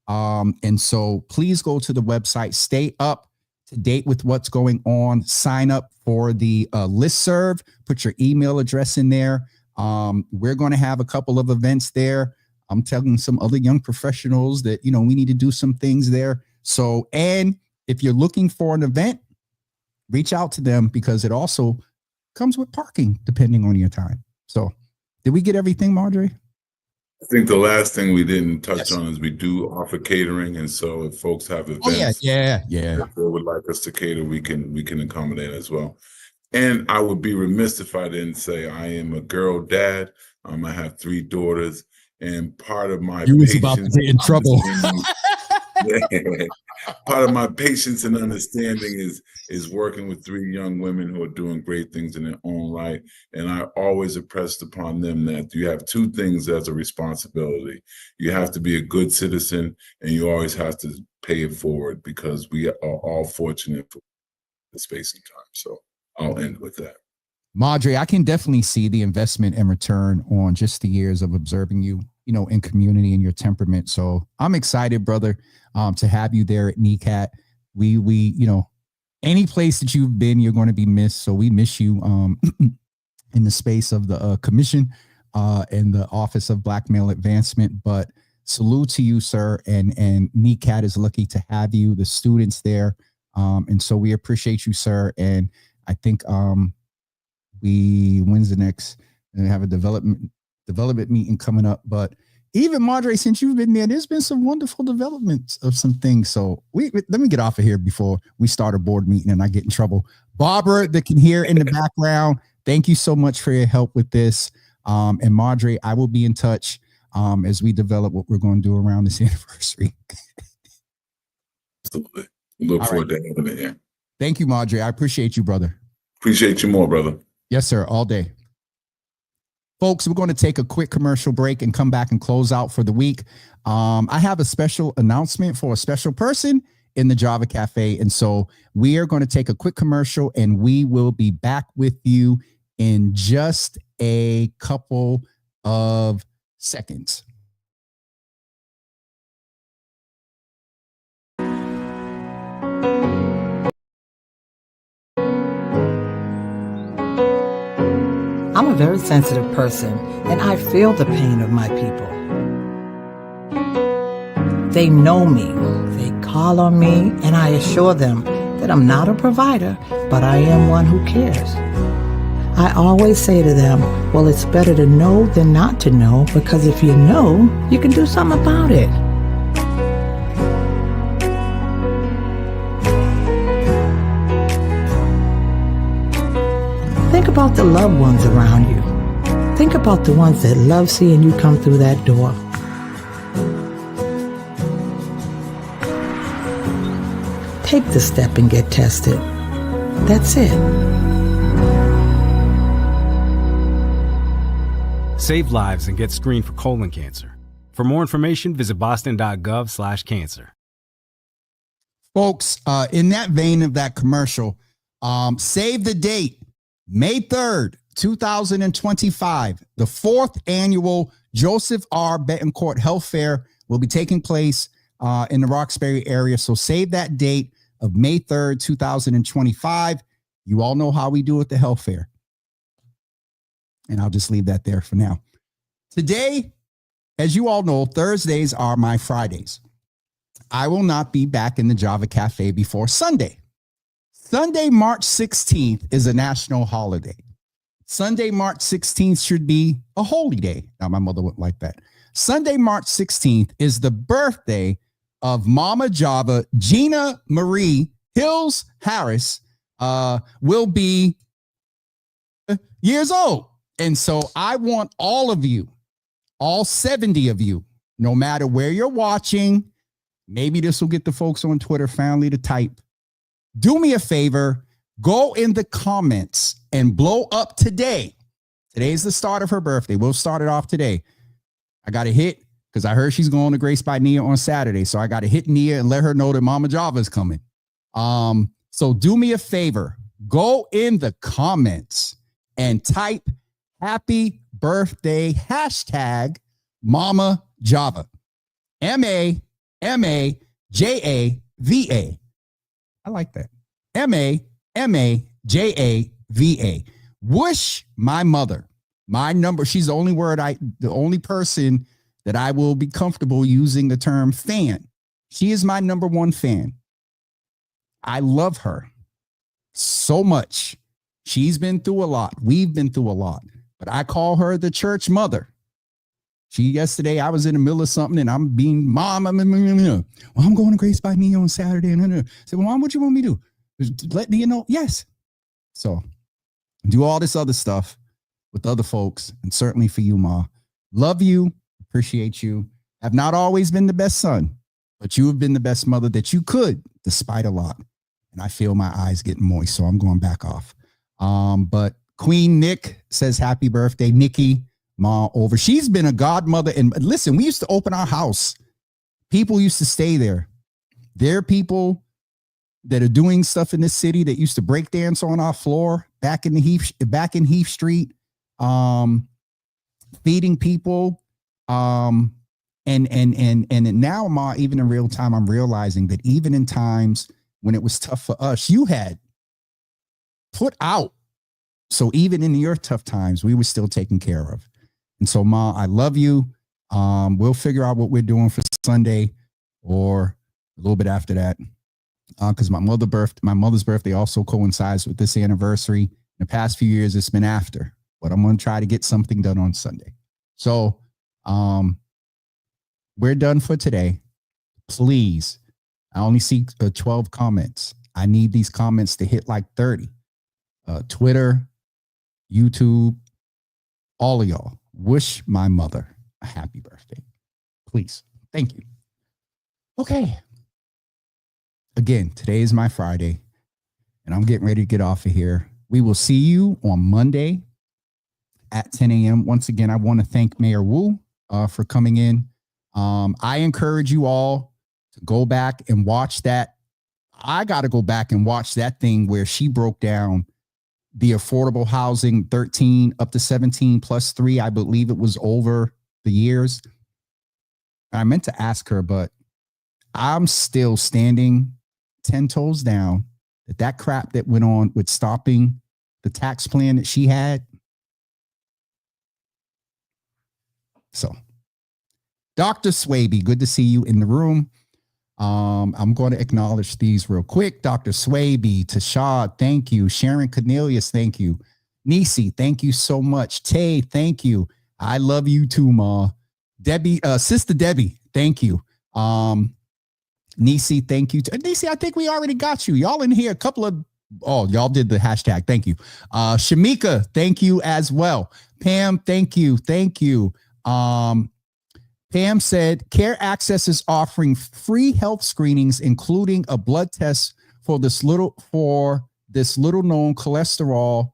And so please go to the website, stay up to date with what's going on, sign up for the listserv, put your email address in there. We're going to have a couple of events there. I'm telling some other young professionals that, we need to do some things there. So, and if you're looking for an event, reach out to them because it also comes with parking depending on your time. So did we get everything, Maddrey? I think the last thing we didn't touch on is we do offer catering. And so if folks have events yeah. that they would like us to cater, we can accommodate as well. And I would be remiss if I didn't say I am a girl dad. I have 3 daughters. And part of my patience, about to get in trouble. Part of my patience and understanding is working with 3 young women who are doing great things in their own right. And I always impressed upon them that you have 2 things as a responsibility. You have to be a good citizen, and you always have to pay it forward because we are all fortunate for the space and time. So I'll end with that. Maddrey, I can definitely see the investment and return on just the years of observing you, in community and your temperament. So I'm excited, brother, to have you there at NECAT. We, any place that you've been, you're going to be missed. So we miss you in the space of the commission and the Office of Black Male Advancement. But salute to you, sir. And NECAT is lucky to have you, the students there. And so we appreciate you, sir. And I think when's the next, and we have a development meeting coming up. But even Maddrey, since you've been there, there's been some wonderful developments of some things. So let me get off of here before we start a board meeting and I get in trouble. Barbara, that can hear in the background, thank you so much for your help with this. And Maddrey, I will be in touch as we develop what we're going to do around this anniversary. Absolutely. Look forward to having it here. Thank you, Maddrey. I appreciate you, brother. Appreciate you more, brother. Yes, sir. All day. Folks, we're going to take a quick commercial break and come back and close out for the week. I have a special announcement for a special person in the Java Cafe. And so we are going to take a quick commercial and we will be back with you in just a couple of seconds. I'm a very sensitive person, and I feel the pain of my people. They know me, they call on me, and I assure them that I'm not a provider, but I am one who cares. I always say to them, well, it's better to know than not to know, because if you know, you can do something about it. Think about the loved ones around you. Think about the ones that love seeing you come through that door. Take the step and get tested. That's it. Save lives and get screened for colon cancer. For more information, visit boston.gov/cancer. Folks, in that vein of that commercial, save the date. May 3rd, 2025, the 4th annual Joseph R. Betancourt Health Fair will be taking place in the Roxbury area. So save that date of May 3rd, 2025. You all know how we do at the health fair. And I'll just leave that there for now. Today, as you all know, Thursdays are my Fridays. I will not be back in the Java Cafe before Sunday. Sunday, March 16th is a national holiday. Sunday, March 16th should be a holy day. Now, my mother wouldn't like that. Sunday, March 16th is the birthday of Mama Java, Gina Marie Hills Harris, will be years old. And so I want all of you, all 70 of you, no matter where you're watching, maybe this will get the folks on Twitter finally to type. Do me a favor, Go in the comments and blow up today. Today's the start of her birthday. We'll start it off today. I got to hit because I heard she's going to Grace by Nia on Saturday. So I got to hit Nia and let her know that Mama Java is coming. So do me a favor. Go in the comments and type happy birthday hashtag Mama Java. MAMAJAVA. I like that. MAMAJAVA. Wish my mother, my number. She's the only person that I will be comfortable using the term fan. She is my number one fan. I love her so much. She's been through a lot. We've been through a lot, but I call her the church mother. Yesterday, I was in the middle of something and I'm being mom. Well, I'm going to Grace by Nia on Saturday. And I said, well, Mom, what you want me to do? Let Nia know. Yes. So do all this other stuff with other folks. And certainly for you, Ma. Love you. Appreciate you. Have not always been the best son, but you have been the best mother that you could, despite a lot. And I feel my eyes getting moist, so I'm going back off. But Queen Nick says happy birthday, Nikki. Ma over. She's been a godmother. And listen, we used to open our house. People used to stay there. There are people that are doing stuff in this city that used to break dance on our floor back in Heath Street, feeding people. And now, Ma, even in real time, I'm realizing that even in times when it was tough for us, you had put out. So even in your tough times, we were still taken care of. And so, Ma, I love you. We'll figure out what we're doing for Sunday or a little bit after that. Because my mother's birthday also coincides with this anniversary. In the past few years, it's been after. But I'm going to try to get something done on Sunday. So we're done for today. Please, I only see 12 comments. I need these comments to hit like 30. Twitter, YouTube, all of y'all. Wish my mother a happy birthday. Please. Thank you. Okay. Again, today is my Friday, and I'm getting ready to get off of here. We will see you on Monday at 10 a.m. Once again, I want to thank Mayor Wu for coming in. I encourage you all to go back and watch that. I got to go back and watch that thing where she broke down the affordable housing 13 up to 17 plus 3. I believe it was over the years. I meant to ask her, but I'm still standing 10 toes down that crap that went on with stopping the tax plan that she had. So, Dr. Swaby, good to see you in the room. I'm going to acknowledge these real quick. Dr. Swaby, Tashad, thank you. Sharon Cornelius, thank you. Nisi, thank you so much. Tay, thank you. I love you too, Ma. Debbie, Sister Debbie, thank you. Nisi, thank you. Nisi, I think we already got you. Y'all in here, a couple of, y'all did the hashtag. Thank you. Shamika, thank you as well. Pam, thank you. Thank you. Pam said, Care Access is offering free health screenings, including a blood test for this little known cholesterol.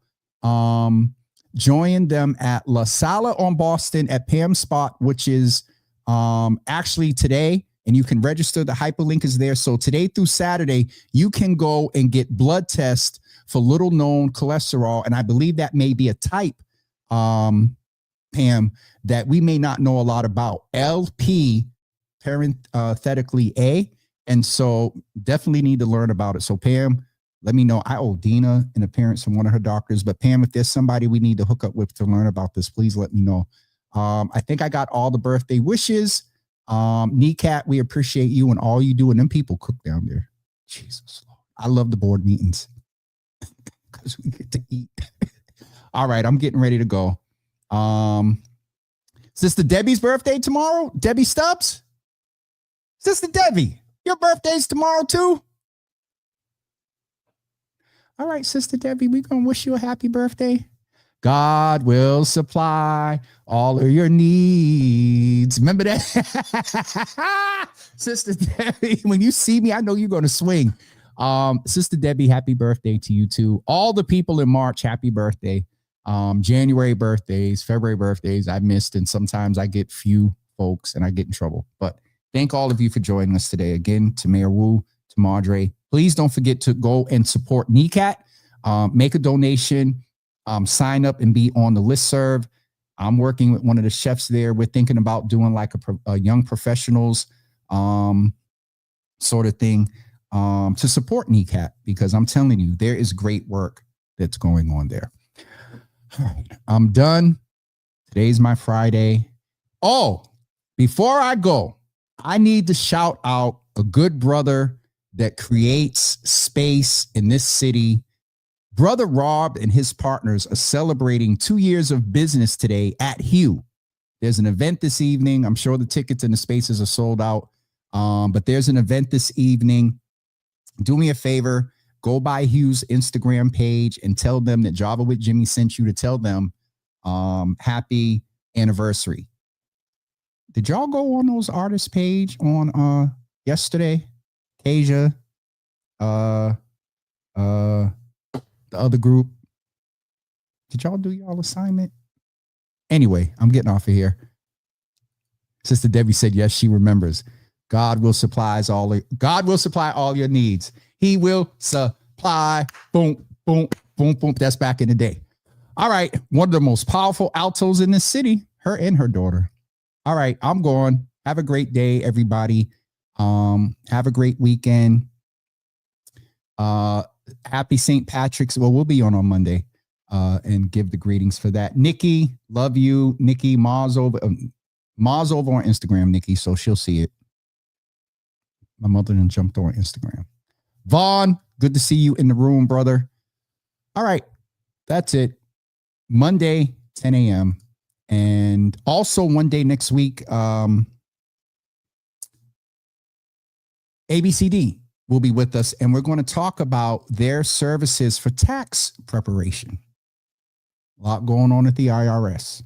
Join them at La Sala on Boston at Pam's spot, which is actually today, and you can register. The hyperlink is there. So today through Saturday, you can go and get blood tests for little known cholesterol. And I believe that may be a type, Pam, that we may not know a lot about. LP, parenthetically A. And so definitely need to learn about it. So Pam, let me know. I owe Dina an appearance from one of her doctors. But Pam, if there's somebody we need to hook up with to learn about this, please let me know. I think I got all the birthday wishes. NECAT, we appreciate you and all you do. And them people cook down there. Jesus Lord. I love the board meetings because we get to eat. All right, I'm getting ready to go. Sister Debbie's birthday tomorrow? Debbie Stubbs? Sister Debbie, your birthday's tomorrow too? All right, Sister Debbie, we're going to wish you a happy birthday. God will supply all of your needs. Remember that? Sister Debbie, when you see me, I know you're going to swing. Sister Debbie, happy birthday to you too. All the people in March, happy birthday. January birthdays, February birthdays, I missed, and sometimes I get few folks and I get in trouble. But thank all of you for joining us today. Again, to Mayor Wu, to Maddrey. Please don't forget to go and support NECAT. Make a donation, sign up and be on the listserv. I'm working with one of the chefs there. We're thinking about doing like a young professionals sort of thing to support NECAT, because I'm telling you, there is great work that's going on there. All right, I'm done. Today's my Friday. Oh, before I go, I need to shout out a good brother that creates space in this city. Brother Rob and his partners are celebrating 2 years of business today at Hue. There's an event this evening. I'm sure the tickets and the spaces are sold out, but there's an event this evening. Do me a favor, go by Hue's Instagram page and tell them that Java with Jimmy sent you to tell them happy anniversary. Did y'all go on those artists page on yesterday? Asia, the other group. Did y'all do y'all assignment? Anyway, I'm getting off of here. Sister Debbie said, yes, she remembers. God will supply all your needs. He will supply. Boom, boom, boom, boom. That's back in the day. All right. One of the most powerful altos in this city, her and her daughter. All right. I'm going. Have a great day, everybody. Have a great weekend. Happy St. Patrick's. Well, we'll be on Monday and give the greetings for that. Nikki, love you. Nikki, Ma's over on Instagram, Nikki, so she'll see it. My mother done jumped on Instagram. Vaughn, good to see you in the room, brother. All right, that's it. Monday, 10 a.m. And also one day next week, ABCD will be with us, and we're going to talk about their services for tax preparation. A lot going on at the IRS.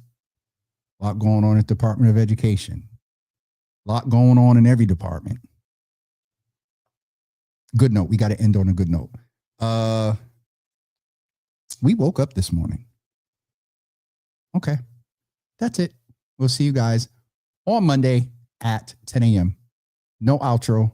A lot going on at the Department of Education. A lot going on in every department. Good note. We got to end on a good note. We woke up this morning. Okay. That's it. We'll see you guys on Monday at 10 a.m. No outro.